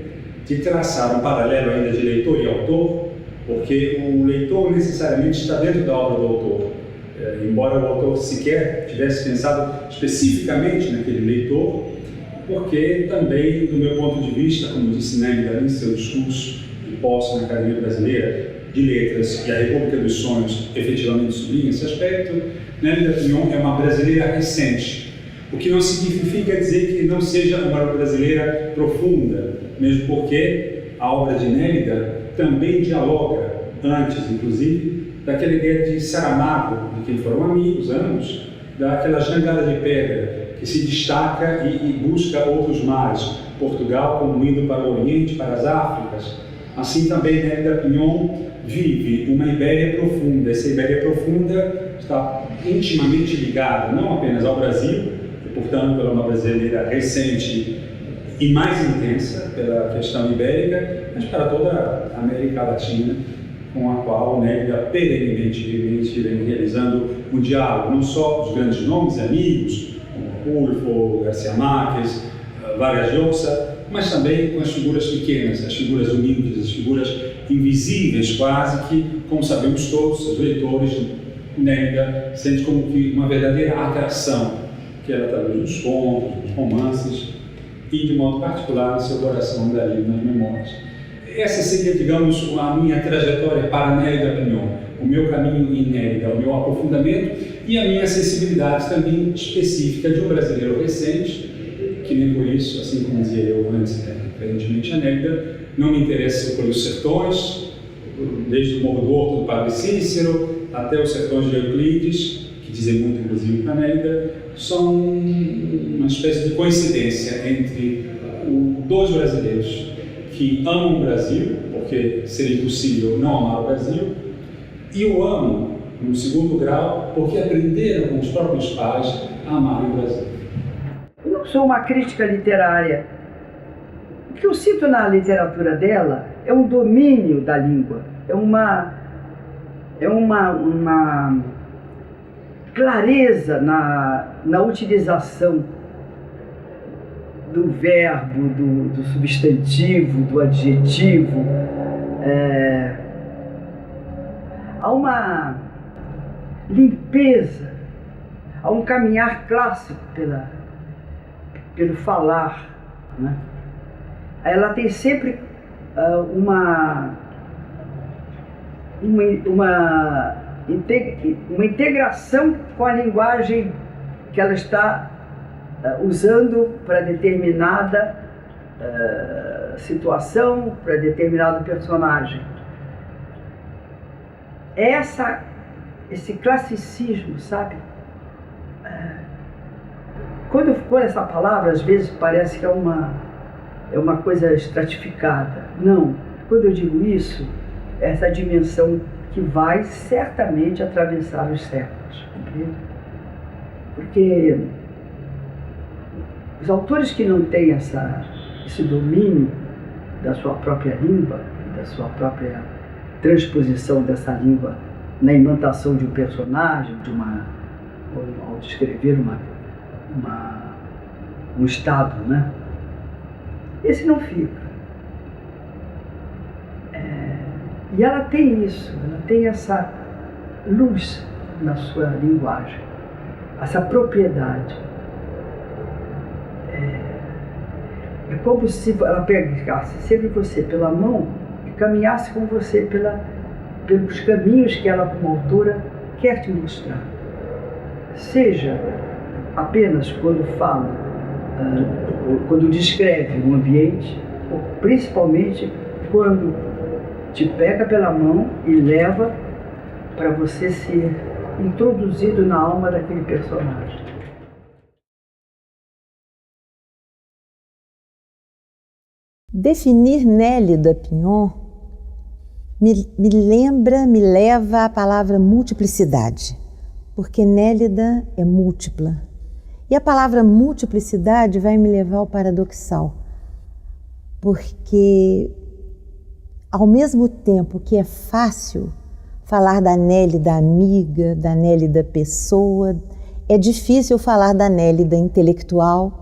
de traçar um paralelo ainda de leitor e autor, porque o leitor necessariamente está dentro da obra do autor. Embora o autor sequer tivesse pensado especificamente naquele leitor, porque também, do meu ponto de vista, como disse Nélida em seu discurso de posse na Academia Brasileira de Letras, e a República dos Sonhos efetivamente sublinha esse aspecto, Nélida Pinhon é uma brasileira recente, o que não significa dizer que não seja uma brasileira profunda, mesmo porque a obra de Nélida também dialoga, antes inclusive, daquela ideia de Saramago, de quem foram amigos, ambos, daquela jangada de pedra que se destaca e busca outros mares, Portugal como indo para o Oriente, para as Áfricas. Assim também Nélida Pinhon vive uma Ibéria profunda. Essa Ibéria profunda está intimamente ligada não apenas ao Brasil, e portanto ela é uma brasileira recente e mais intensa pela questão ibérica, mas para toda a América Latina, com a qual Nélida perenemente vem realizando um diálogo, não só dos grandes nomes amigos, como Rulfo, Garcia Marques, Vargas Llosa, mas também com as figuras pequenas, as figuras humildes, as figuras invisíveis quase, que, como sabemos todos, os leitores, Nélida sente como que uma verdadeira atração, que ela traduz nos contos, nos romances, e de modo particular no seu coração dali nas memórias. Essa seria, digamos, a minha trajetória para Nélida Pinhon, o meu caminho em Nélida, o meu aprofundamento e a minha sensibilidade também específica de um brasileiro recente, que nem por isso, assim como dizia eu antes, diferentemente a Nélida, não me interessa pelos sertões, desde o Morro do Horto do Padre Cícero até os sertões de Euclides, que dizem muito inclusive para a Nélida, são uma espécie de coincidência entre dois brasileiros que amam o Brasil, porque seria impossível não amar o Brasil, e o amam, no segundo grau, porque aprenderam com os próprios pais a amar o Brasil. Eu não sou uma crítica literária. O que eu sinto na literatura dela é um domínio da língua, é uma clareza na utilização do verbo, do substantivo, do adjetivo. Há uma limpeza, há um caminhar clássico pelo falar, né? Ela tem sempre uma integração com a linguagem que ela está usando para determinada situação, para determinado personagem. Esse classicismo, sabe? Quando eu for essa palavra, às vezes parece que é uma coisa estratificada. Não, quando eu digo isso, essa dimensão que vai certamente atravessar os séculos, compreende? Porque os autores que não têm esse domínio da sua própria língua, da sua própria transposição dessa língua na imantação de um personagem, ao descrever um estado, né? Esse não fica. E ela tem isso, ela tem essa luz na sua linguagem, essa propriedade. É como se ela pegasse sempre você pela mão e caminhasse com você pelos caminhos que ela, como autora, quer te mostrar. Seja apenas quando fala, quando descreve um ambiente, ou principalmente quando te pega pela mão e leva para você ser introduzido na alma daquele personagem. Definir Nélida Pinhon me leva à palavra multiplicidade, porque Nélida é múltipla. E a palavra multiplicidade vai me levar ao paradoxal, porque ao mesmo tempo que é fácil falar da Nélida amiga, da Nélida pessoa, é difícil falar da Nélida intelectual,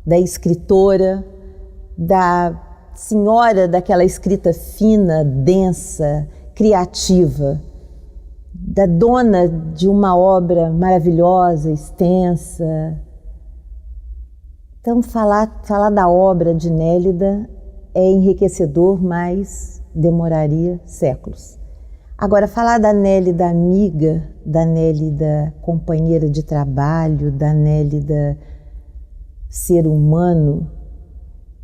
da escritora, da senhora daquela escrita fina, densa, criativa, da dona de uma obra maravilhosa, extensa. Então, falar da obra de Nélida é enriquecedor, mas demoraria séculos. Agora, falar da Nélida amiga, da Nélida companheira de trabalho, da Nélida ser humano,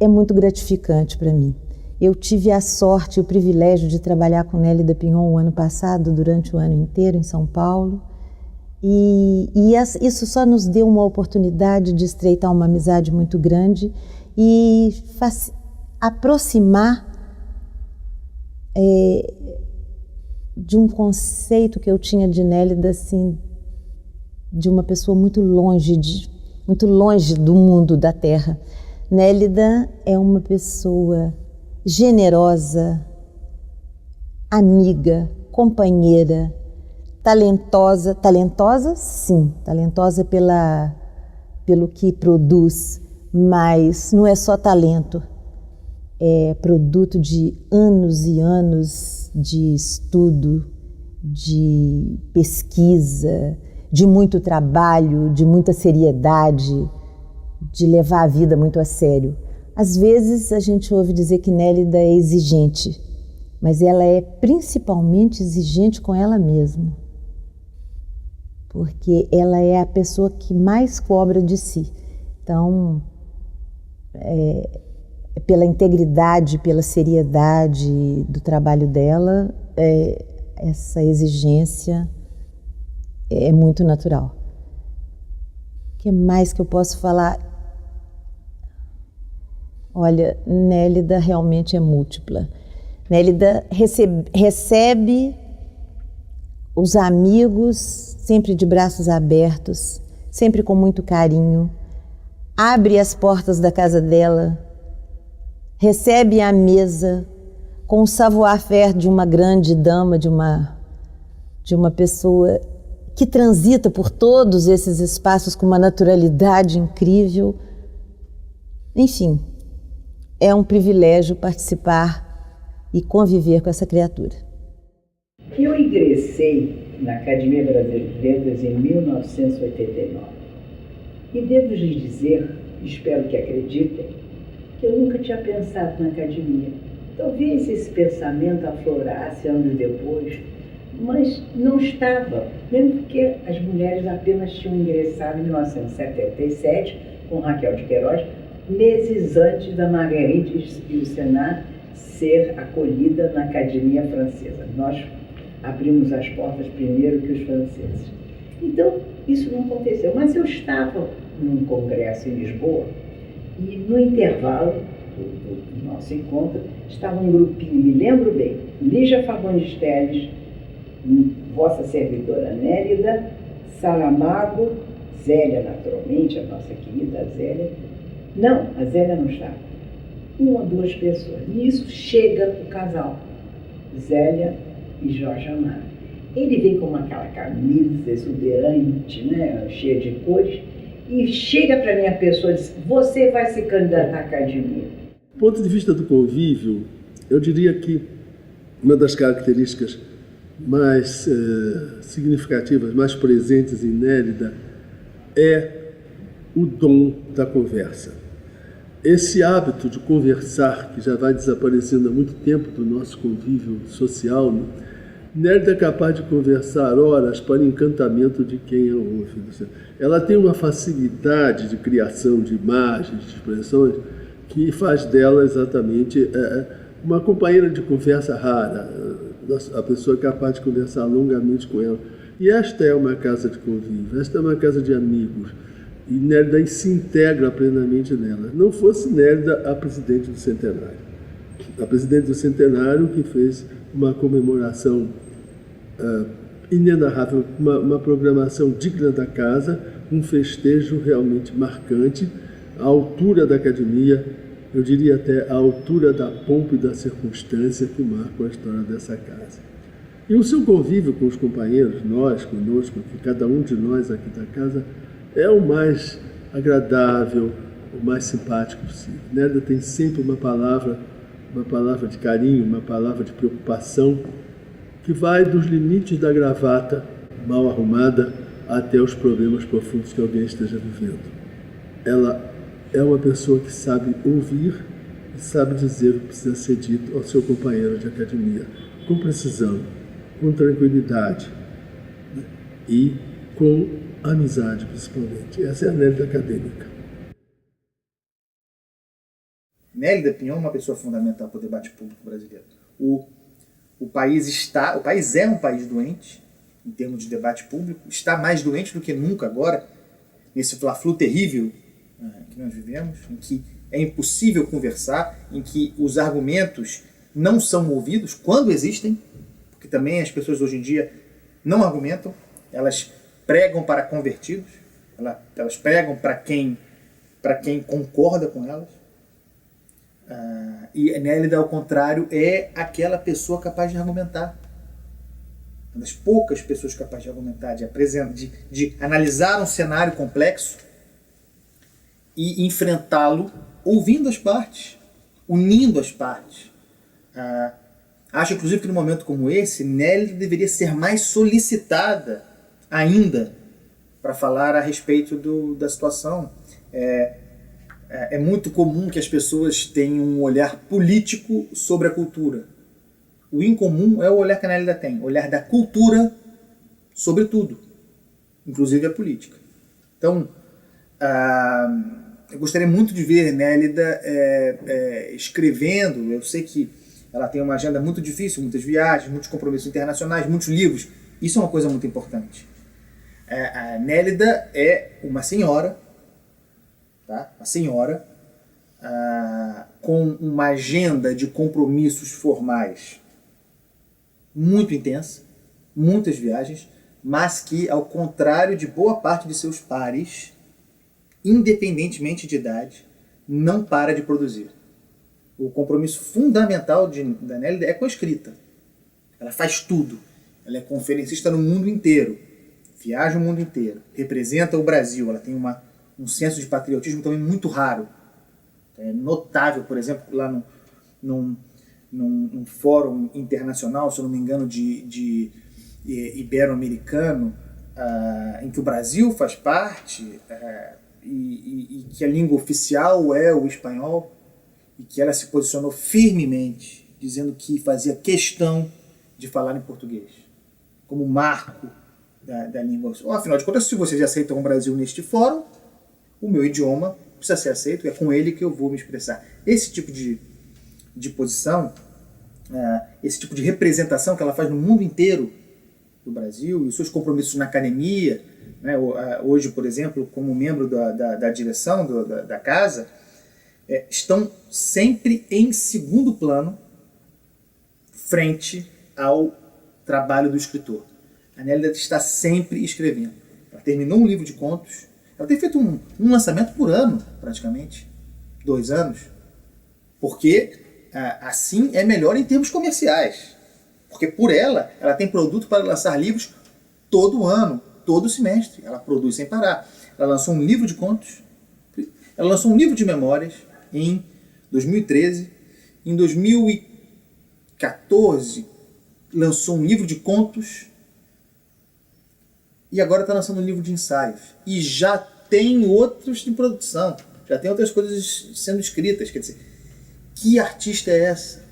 é muito gratificante para mim. Eu tive a sorte e o privilégio de trabalhar com Nélida Pinhon o ano passado, durante o ano inteiro, em São Paulo. E isso só nos deu uma oportunidade de estreitar uma amizade muito grande e aproximar de um conceito que eu tinha de Nélida, assim, de uma pessoa muito longe do mundo da Terra. Nélida é uma pessoa generosa, amiga, companheira, talentosa sim, talentosa pelo que produz, mas não é só talento, é produto de anos e anos de estudo, de pesquisa, de muito trabalho, de muita seriedade, de levar a vida muito a sério. Às vezes a gente ouve dizer que Nélida é exigente, mas ela é principalmente exigente com ela mesma, porque ela é a pessoa que mais cobra de si. Então, pela integridade, pela seriedade do trabalho dela, essa exigência é muito natural. O que mais que eu posso falar? Olha, Nélida realmente é múltipla. Nélida recebe os amigos sempre de braços abertos, sempre com muito carinho, abre as portas da casa dela, recebe à mesa com o savoir-faire de uma grande dama, de uma pessoa que transita por todos esses espaços com uma naturalidade incrível. Enfim, é um privilégio participar e conviver com essa criatura. Eu ingressei na Academia Brasileira de Letras em 1989. E devo lhes dizer, espero que acreditem, que eu nunca tinha pensado na academia. Talvez esse pensamento aflorasse anos depois, mas não estava, mesmo porque as mulheres apenas tinham ingressado em 1977 com Raquel de Queiroz, meses antes da Marguerite Yourcenar ser acolhida na Academia Francesa. Nós abrimos as portas primeiro que os franceses. Então, isso não aconteceu. Mas eu estava num congresso em Lisboa e no intervalo do nosso encontro estava um grupinho, me lembro bem, Lígia Fagundes Telles, vossa servidora Nélida, Saramago, Zélia, naturalmente, a nossa querida Zélia. Não, a Zélia não estava. Uma ou duas pessoas. Nisso chega o casal, Zélia e Jorge Amado. Ele vem com aquela camisa exuberante, né, cheia de cores, e chega para minha pessoa e diz: você vai se candidatar à academia. Do ponto de vista do convívio, eu diria que uma das características mais significativas, mais presentes em Nélida é o dom da conversa. Esse hábito de conversar, que já vai desaparecendo há muito tempo do nosso convívio social, né? Nélida é capaz de conversar horas para encantamento de quem a ouve. Ela tem uma facilidade de criação de imagens, de expressões, que faz dela exatamente uma companheira de conversa rara, a pessoa é capaz de conversar longamente com ela. E esta é uma casa de convívio, esta é uma casa de amigos. E Nélida se integra plenamente nela. Não fosse Nélida a presidente do centenário. A presidente do centenário que fez uma comemoração inenarrável, uma programação digna da casa, um festejo realmente marcante, à altura da academia, eu diria até à altura da pompa e da circunstância que marcam a história dessa casa. E o seu convívio com os companheiros, nós, conosco, que cada um de nós aqui da casa, é o mais agradável, o mais simpático possível. Nélida tem sempre uma palavra de carinho, uma palavra de preocupação, que vai dos limites da gravata mal arrumada até os problemas profundos que alguém esteja vivendo. Ela é uma pessoa que sabe ouvir e sabe dizer o que precisa ser dito ao seu companheiro de academia, com precisão, com tranquilidade, né? E com amizade, principalmente. Essa é a Nélida acadêmica. Nélida Pinhon é uma pessoa fundamental para o debate público brasileiro. O país é um país doente, em termos de debate público, está mais doente do que nunca agora, nesse fla-flu terrível que nós vivemos, em que é impossível conversar, em que os argumentos não são ouvidos quando existem, porque também as pessoas hoje em dia não argumentam, elas pregam para convertidos, elas pregam para quem concorda com elas. E Nélida, ao contrário, é aquela pessoa capaz de argumentar. Uma das poucas pessoas capazes de argumentar, de analisar um cenário complexo e enfrentá-lo ouvindo as partes, unindo as partes. Acho, inclusive, que num momento como esse, Nélida deveria ser mais solicitada ainda para falar a respeito da situação. É muito comum que as pessoas tenham um olhar político sobre a cultura. O incomum é o olhar que a Nélida tem, o olhar da cultura sobre tudo, inclusive a política. Então, eu gostaria muito de ver Nélida escrevendo. Eu sei que ela tem uma agenda muito difícil, muitas viagens, muitos compromissos internacionais, muitos livros. Isso é uma coisa muito importante. A Nélida é uma senhora, tá? Uma senhora com uma agenda de compromissos formais muito intensa, muitas viagens, mas que, ao contrário de boa parte de seus pares, independentemente de idade, não para de produzir. O compromisso fundamental da Nélida é com a escrita. Ela faz tudo. Ela é conferencista no mundo inteiro, viaja o mundo inteiro, representa o Brasil. Ela tem um senso de patriotismo também muito raro. É notável, por exemplo, lá num fórum internacional, se eu não me engano, de ibero-americano, em que o Brasil faz parte, e que a língua oficial é o espanhol, e que ela se posicionou firmemente, dizendo que fazia questão de falar em português, como marco da língua. Afinal de contas, se vocês aceitam o Brasil neste fórum, o meu idioma precisa ser aceito, é com ele que eu vou me expressar. Esse tipo de posição, esse tipo de representação que ela faz no mundo inteiro do Brasil, e os seus compromissos na academia, né, hoje, por exemplo, como membro da direção da casa, estão sempre em segundo plano, frente ao trabalho do escritor. A Nélida está sempre escrevendo. Ela terminou um livro de contos. Ela tem feito um lançamento por ano, praticamente. 2 anos. Porque assim é melhor em termos comerciais. Porque por ela tem produto para lançar livros todo ano, todo semestre. Ela produz sem parar. Ela lançou um livro de contos. Ela lançou um livro de memórias em 2013. Em 2014, lançou um livro de contos. E agora está lançando um livro de ensaios. E já tem outros em produção. Já tem outras coisas sendo escritas. Quer dizer, que artista é essa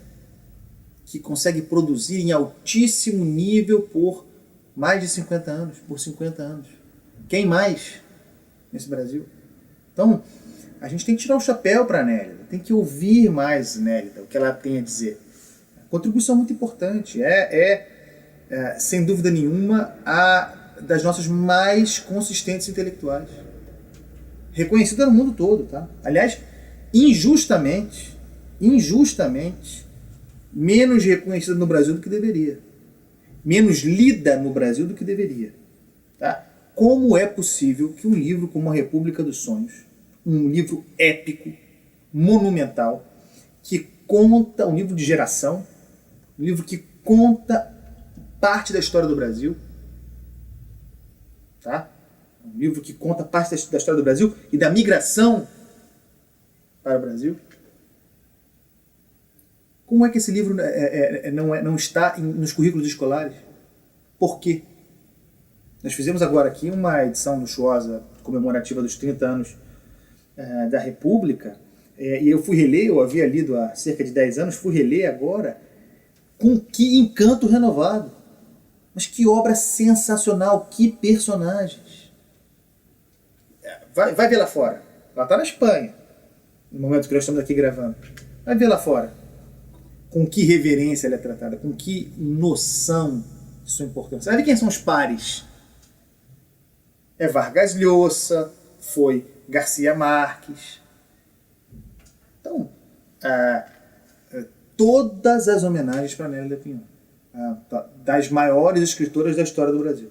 que consegue produzir em altíssimo nível por mais de 50 anos, por 50 anos? Quem mais nesse Brasil? Então, a gente tem que tirar o chapéu para a Nélida. Tem que ouvir mais Nélida, o que ela tem a dizer. A contribuição é muito importante. Sem dúvida nenhuma, das nossas mais consistentes intelectuais. Reconhecida no mundo todo, tá? Aliás, injustamente, menos reconhecida no Brasil do que deveria. Menos lida no Brasil do que deveria. Tá? Como é possível que um livro como A República dos Sonhos, um livro épico, monumental, que conta, um livro de geração, um livro que conta parte da história do Brasil, tá? Um livro que conta parte da história do Brasil e da migração para o Brasil. Como é que esse livro não está nos currículos escolares? Por quê? Nós fizemos agora aqui uma edição luxuosa comemorativa dos 30 anos da República, e eu fui reler, eu havia lido há cerca de 10 anos, fui reler agora, com que encanto renovado. Mas que obra sensacional, que personagens. Vai ver lá fora. Ela está na Espanha, no momento que nós estamos aqui gravando. Vai ver lá fora. Com que reverência ela é tratada, com que noção de sua importância. Vai ver quem são os pares. É Vargas Llosa, foi Garcia Marques. Então, todas as homenagens para Nélida Pinhon. Das maiores escritoras da história do Brasil.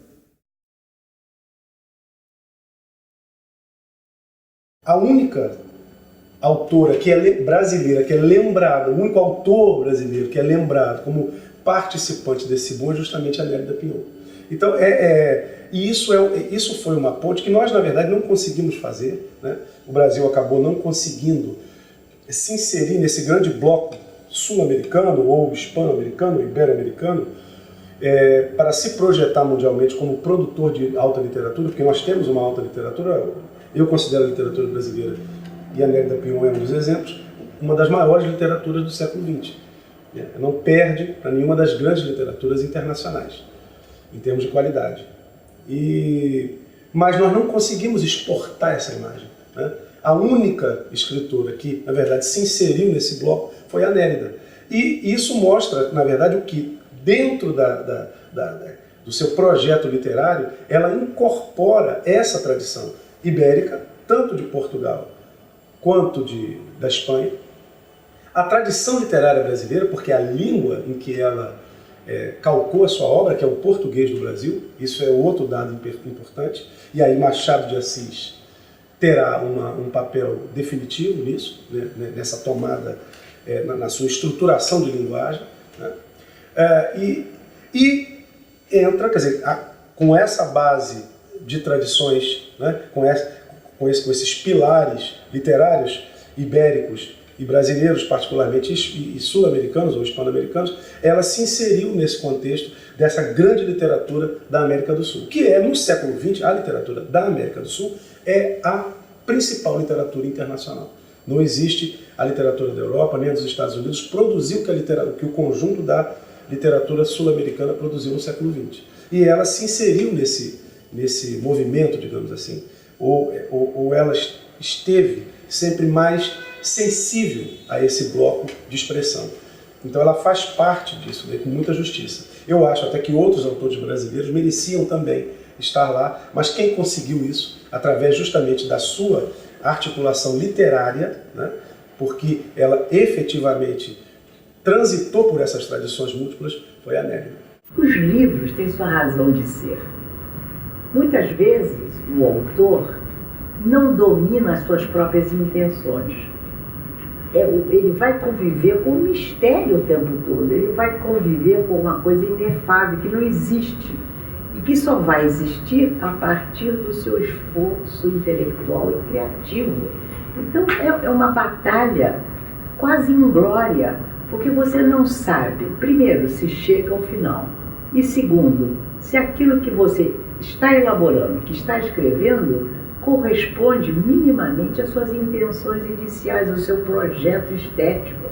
A única autora que é brasileira, que é lembrada, o único autor brasileiro que é lembrado como participante desse boom é justamente a Nélida Pinhon. Então, isso foi uma ponte que nós, na verdade, não conseguimos fazer, né? O Brasil acabou não conseguindo se inserir nesse grande bloco sul-americano, ou hispano-americano, ou ibero-americano, para se projetar mundialmente como produtor de alta literatura, porque nós temos uma alta literatura, eu considero a literatura brasileira, e a Nélida Pinhon é um dos exemplos, uma das maiores literaturas do século XX. Não perde para nenhuma das grandes literaturas internacionais, em termos de qualidade. Mas nós não conseguimos exportar essa imagem, né? A única escritora que, na verdade, se inseriu nesse bloco foi a Nélida. E isso mostra, na verdade, o que, dentro do seu projeto literário, ela incorpora essa tradição ibérica, tanto de Portugal quanto da Espanha, a tradição literária brasileira, porque a língua em que ela calcou a sua obra, que é o português do Brasil, isso é outro dado importante, e aí Machado de Assis terá um papel definitivo nisso, né, nessa tomada, na sua estruturação de linguagem, né? E entra, quer dizer, com essa base de tradições, né, com esses pilares literários ibéricos e brasileiros, particularmente, e sul-americanos ou hispano-americanos, ela se inseriu nesse contexto dessa grande literatura da América do Sul, que é, no século XX, a literatura da América do Sul é a principal literatura internacional. Não existe a literatura da Europa, nem a dos Estados Unidos, produziu o que o conjunto da literatura sul-americana produziu no século XX. E ela se inseriu nesse movimento, digamos assim, ou ela esteve sempre mais sensível a esse bloco de expressão. Então ela faz parte disso, com muita justiça. Eu acho até que outros autores brasileiros mereciam também estar lá, mas quem conseguiu isso, através justamente da sua articulação literária, né, porque ela efetivamente transitou por essas tradições múltiplas, foi a Nélida. Os livros têm sua razão de ser. Muitas vezes o autor não domina as suas próprias intenções. Ele vai conviver com o mistério o tempo todo, ele vai conviver com uma coisa inefável que não existe e que só vai existir a partir do seu esforço intelectual e criativo. Então é uma batalha quase inglória, porque você não sabe, primeiro, se chega ao final, e segundo, se aquilo que você está elaborando, que está escrevendo, corresponde minimamente às suas intenções iniciais, ao seu projeto estético.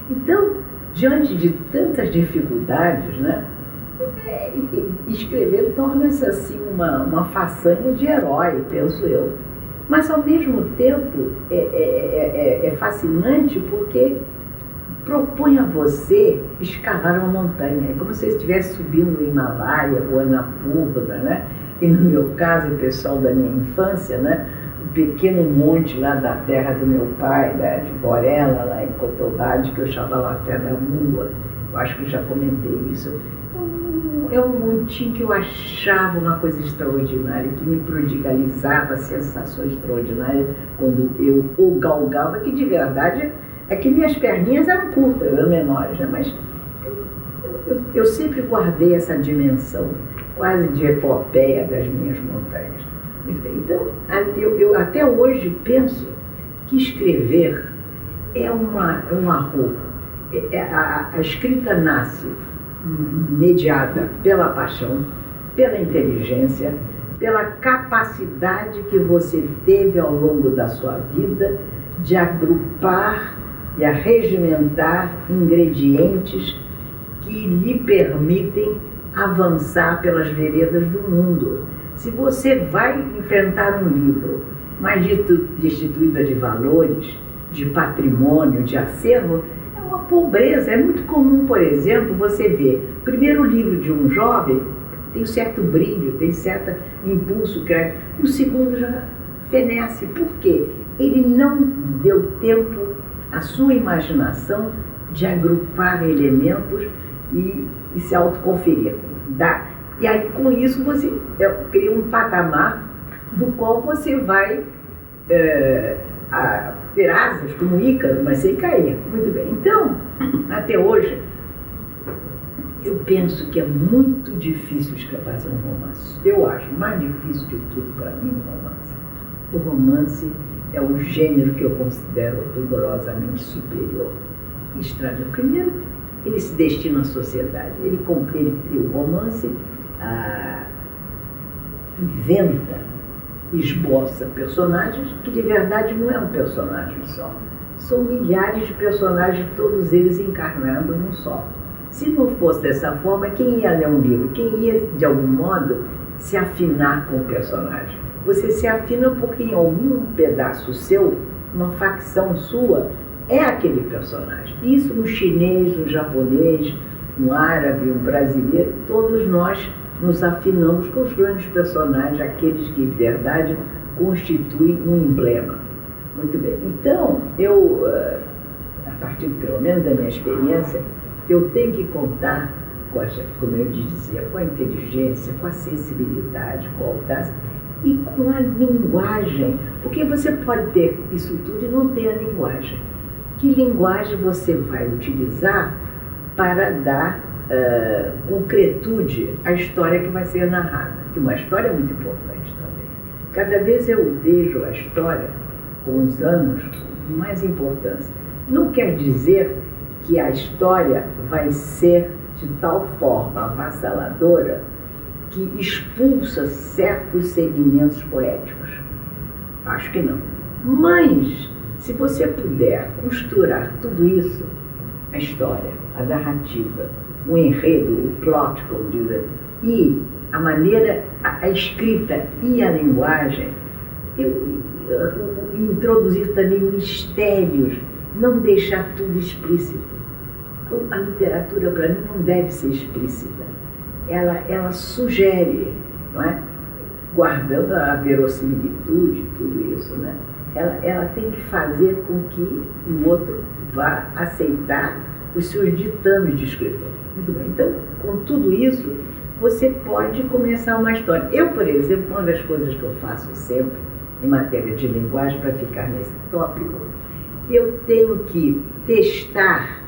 Então, diante de tantas dificuldades, né, escrever torna-se assim uma façanha de herói, penso eu. Mas, ao mesmo tempo, é fascinante porque propõe a você escalar uma montanha. É como se você estivesse subindo o Himalaia ou Annapurna, né? E no meu caso, o pessoal da minha infância, né? O pequeno monte lá da terra do meu pai, né? De Borella, lá em Cotobrade, que eu chamava a Terra da Mula. Eu acho que eu já comentei isso. É um montinho que eu achava uma coisa extraordinária, que me prodigalizava sensações extraordinárias quando eu o galgava, que de verdade é que minhas perninhas eram curtas, eram menores, né? Mas eu sempre guardei essa dimensão quase de epopeia das minhas montanhas. Muito bem. Então, eu até hoje penso que escrever é um arrobo. A escrita nasce mediada pela paixão, pela inteligência, pela capacidade que você teve ao longo da sua vida de agrupar e arregimentar ingredientes que lhe permitem avançar pelas veredas do mundo. Se você vai enfrentar um livro mais destituído de valores, de patrimônio, de acervo, é uma pobreza. É muito comum, por exemplo, você ver o primeiro livro de um jovem tem um certo brilho, tem certo impulso criativo, o segundo já fenece. Por quê? Ele não deu tempo à sua imaginação de agrupar elementos e se autoconferir. E aí, com isso, você cria um patamar do qual você vai ter asas como Ícaro, mas sem cair. Muito bem. Então, até hoje, eu penso que é muito difícil escrever um romance. Eu acho mais difícil de tudo para mim um romance. O romance é o gênero que eu considero rigorosamente superior. Primeiro, ele se destina à sociedade. O romance inventa, esboça personagens que de verdade não é um personagem só. São milhares de personagens, todos eles encarnando num só. Se não fosse dessa forma, quem ia ler um livro? Quem ia, de algum modo, se afinar com o personagem? Você se afina porque em algum pedaço seu, uma facção sua, é aquele personagem. Isso no chinês, no japonês, no árabe, no brasileiro, todos nós nos afinamos com os grandes personagens, aqueles que de verdade constituem um emblema. Muito bem. Então, eu, a partir pelo menos da minha experiência, eu tenho que contar, como eu dizia, com a inteligência, com a sensibilidade, com a audácia e com a linguagem. Porque você pode ter isso tudo e não ter a linguagem. Que linguagem você vai utilizar para dar concretude à história que vai ser narrada? Que uma história é muito importante também. Cada vez eu vejo a história, com os anos, com mais importância. Não quer dizer que a história vai ser de tal forma avassaladora que expulsa certos segmentos poéticos? Acho que não. Mas, se você puder costurar tudo isso, a história, a narrativa, o enredo, o plot, como dizem, e a maneira, a escrita e a linguagem, introduzir também mistérios, não deixar tudo explícito. A literatura, para mim, não deve ser explícita. Ela sugere, não é? Guardando a verossimilitude, tudo isso, né? Ela tem que fazer com que o outro vá aceitar os seus ditames de escritor. Muito bem. Então, com tudo isso, você pode começar uma história. Eu, por exemplo, uma das coisas que eu faço sempre, em matéria de linguagem, para ficar nesse tópico, eu tenho que testar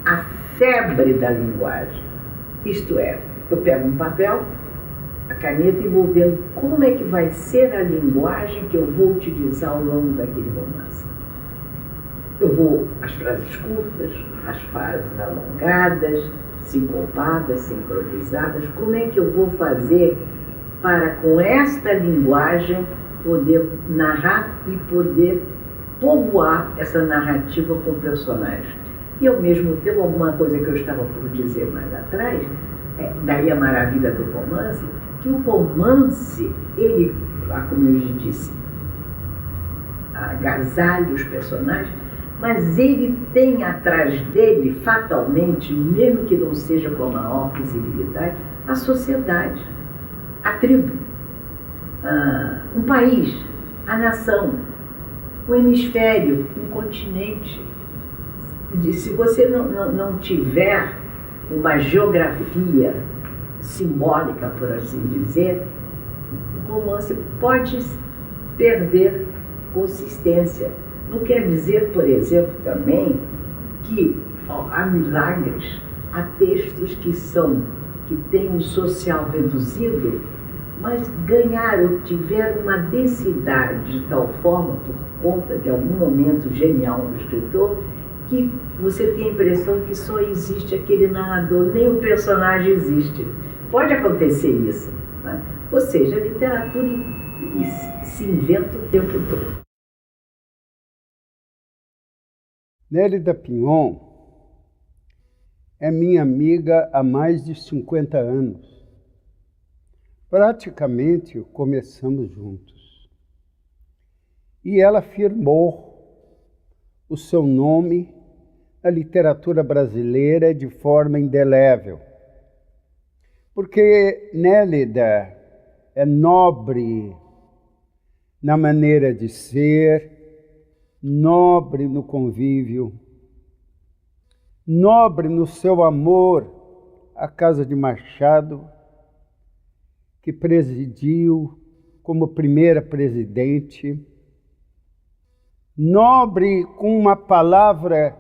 a febre da linguagem. Isto é, eu pego um papel, a caneta e vou vendo como é que vai ser a linguagem que eu vou utilizar ao longo daquele romance. Eu vou as frases curtas, as frases alongadas, sincopadas, sincronizadas. Como é que eu vou fazer para, com esta linguagem, poder narrar e poder povoar essa narrativa com personagens? E, ao mesmo tempo, alguma coisa que eu estava por dizer mais atrás, daí a maravilha do romance, que o romance, ele, como eu já disse, agasalha os personagens, mas ele tem atrás dele, fatalmente, mesmo que não seja com a maior visibilidade, a sociedade, a tribo, um país, a nação, um hemisfério, um continente. Se você não tiver uma geografia simbólica, por assim dizer, o romance pode perder consistência. Não quer dizer, por exemplo, também que há milagres, há textos que têm um social reduzido, mas ganharam, tiveram uma densidade de tal forma, por conta de algum momento genial do escritor, que você tem a impressão que só existe aquele narrador, nem o personagem existe. Pode acontecer isso, né? Ou seja, a literatura se inventa o tempo todo. Nélida Pinhon é minha amiga há mais de 50 anos. Praticamente começamos juntos. E ela firmou o seu nome na literatura brasileira de forma indelével. Porque Nélida é nobre na maneira de ser, nobre no convívio, nobre no seu amor à Casa de Machado, que presidiu como primeira presidente, nobre com uma palavra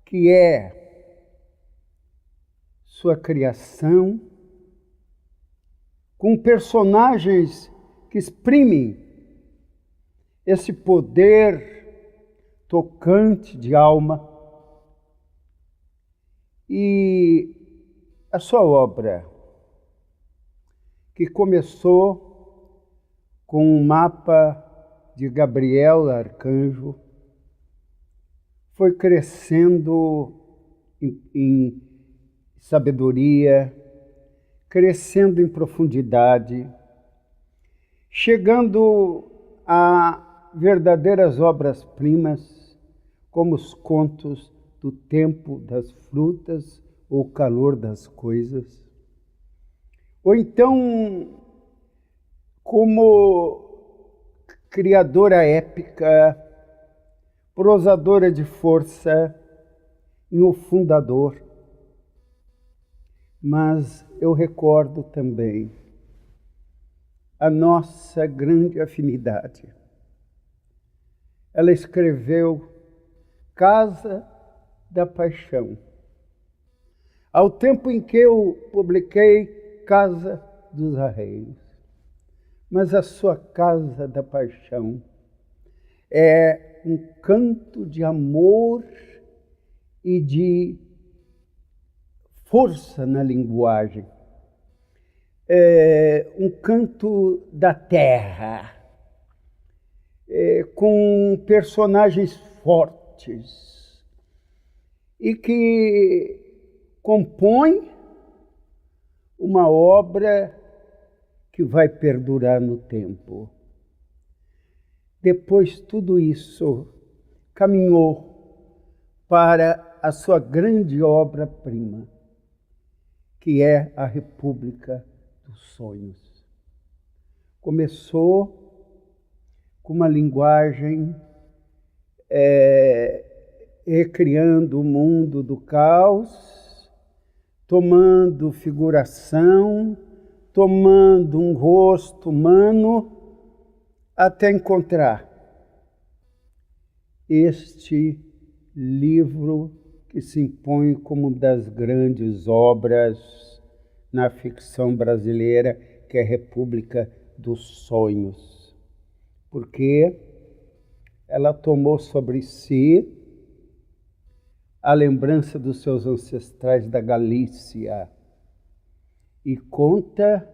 que é sua criação, com personagens que exprimem esse poder tocante de alma. E a sua obra, que começou com um mapa de Gabriel Arcanjo, foi crescendo em sabedoria, crescendo em profundidade, chegando a verdadeiras obras-primas, como os contos do tempo das frutas ou o calor das coisas. Ou então, como criadora épica, prosadora de força e o fundador. Mas eu recordo também a nossa grande afinidade. Ela escreveu Casa da Paixão, ao tempo em que eu publiquei Casa dos Arreios. Mas a sua Casa da Paixão é um canto de amor e de força na linguagem, um canto da terra, com personagens fortes e que compõe uma obra que vai perdurar no tempo. Depois tudo isso caminhou para a sua grande obra-prima, que é a República dos Sonhos. Começou com uma linguagem recriando o mundo do caos, tomando figuração, tomando um rosto humano, até encontrar este livro que se impõe como uma das grandes obras na ficção brasileira, que é a República dos Sonhos. Porque ela tomou sobre si a lembrança dos seus ancestrais da Galícia e conta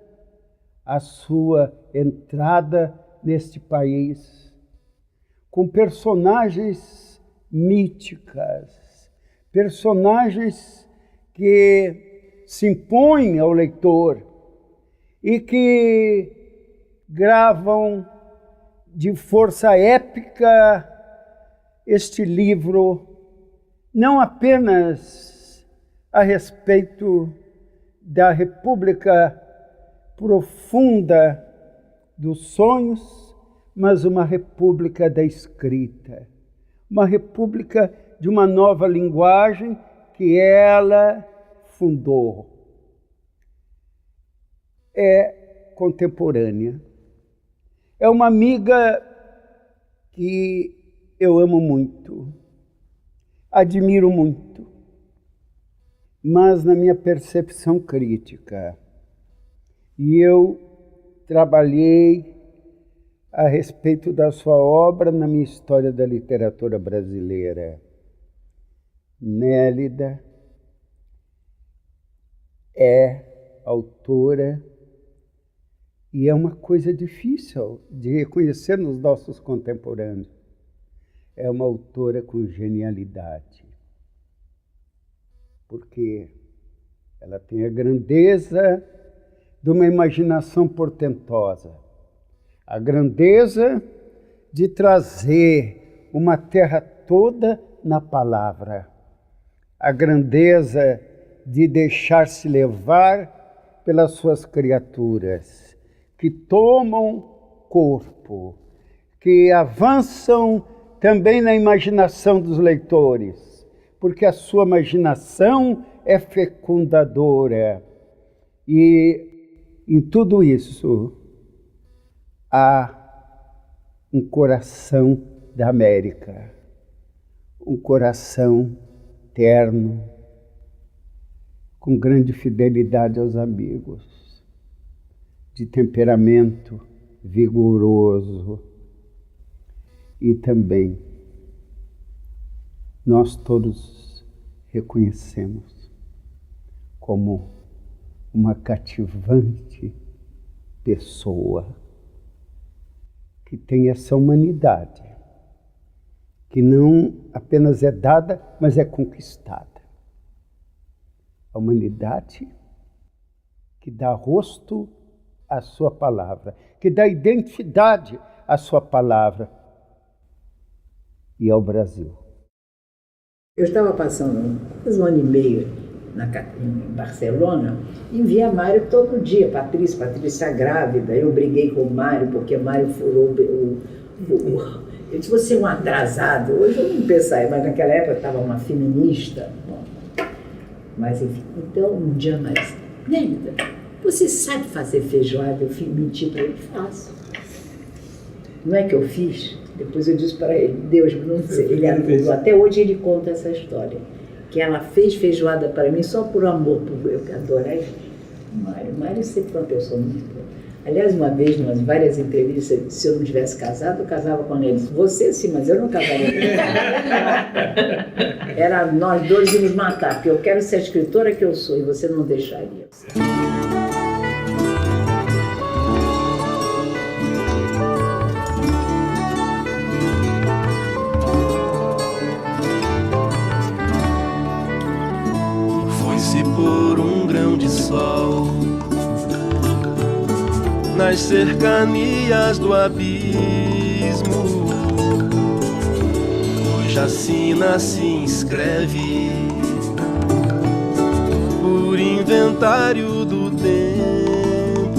a sua entrada neste país com personagens míticas, personagens que se impõem ao leitor e que gravam de força épica este livro, não apenas a respeito da República profunda dos sonhos, mas uma república da escrita, uma república de uma nova linguagem que ela fundou. É contemporânea. É uma amiga que eu amo muito, admiro muito, mas na minha percepção crítica. E eu trabalhei a respeito da sua obra na minha história da literatura brasileira. Nélida é autora e é uma coisa difícil de reconhecer nos nossos contemporâneos. É uma autora com genialidade, porque ela tem a grandeza de uma imaginação portentosa, a grandeza de trazer uma terra toda na palavra, a grandeza de deixar-se levar pelas suas criaturas, que tomam corpo, que avançam também na imaginação dos leitores, porque a sua imaginação é fecundadora. E em tudo isso há um coração da América, um coração terno, com grande fidelidade aos amigos, de temperamento vigoroso. E também nós todos reconhecemos como uma cativante pessoa que tem essa humanidade, que não apenas é dada, mas é conquistada. A humanidade que dá rosto à sua palavra, que dá identidade à sua palavra e ao Brasil. Eu estava passando quase um ano e meio em Barcelona e via Mário todo dia, Patrícia grávida. Eu briguei com o Mário porque o Mário furou ele disse, você é um atrasado. Hoje eu não pensava, mas naquela época eu estava uma feminista. Bom, mas enfim, então um dia mais, Nélida, você sabe fazer feijoada? Eu menti para ele, faço. Não é que eu fiz? Depois eu disse para ele, Deus, não sei. Ele, até hoje ele conta essa história, que ela fez feijoada para mim só por amor, porque eu adorei Mário. Mário sempre foi uma pessoa muito boa. Aliás, uma vez, em várias entrevistas, eu disse, se eu não tivesse casado, eu casava com ele. Você sim, mas eu não casaria com ele. Era nós dois íamos matar, porque eu quero ser a escritora que eu sou e você não deixaria. Foi-se por um grão de sol nas cercanias do abismo, cuja sina se inscreve por inventário do tempo,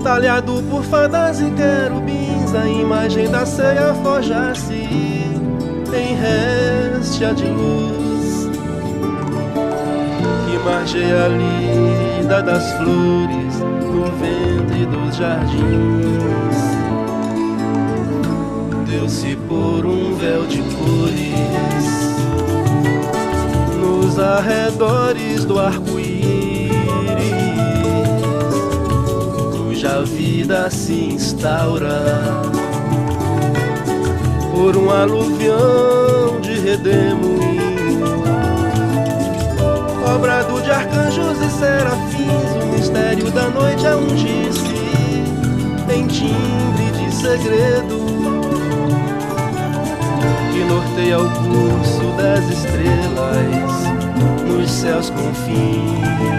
talhado por fadas e querubins, a imagem da ceia forjar-se em réstia de luz que margeia a lida das flores no ventre dos jardins. Deu-se por um véu de cores nos arredores do arco-íris, cuja vida se instaura por um aluvião de redemoinho, obrado de arcanjos e serafins. O mistério da noite é ungir-se em timbre de segredo que norteia o curso das estrelas nos céus confins.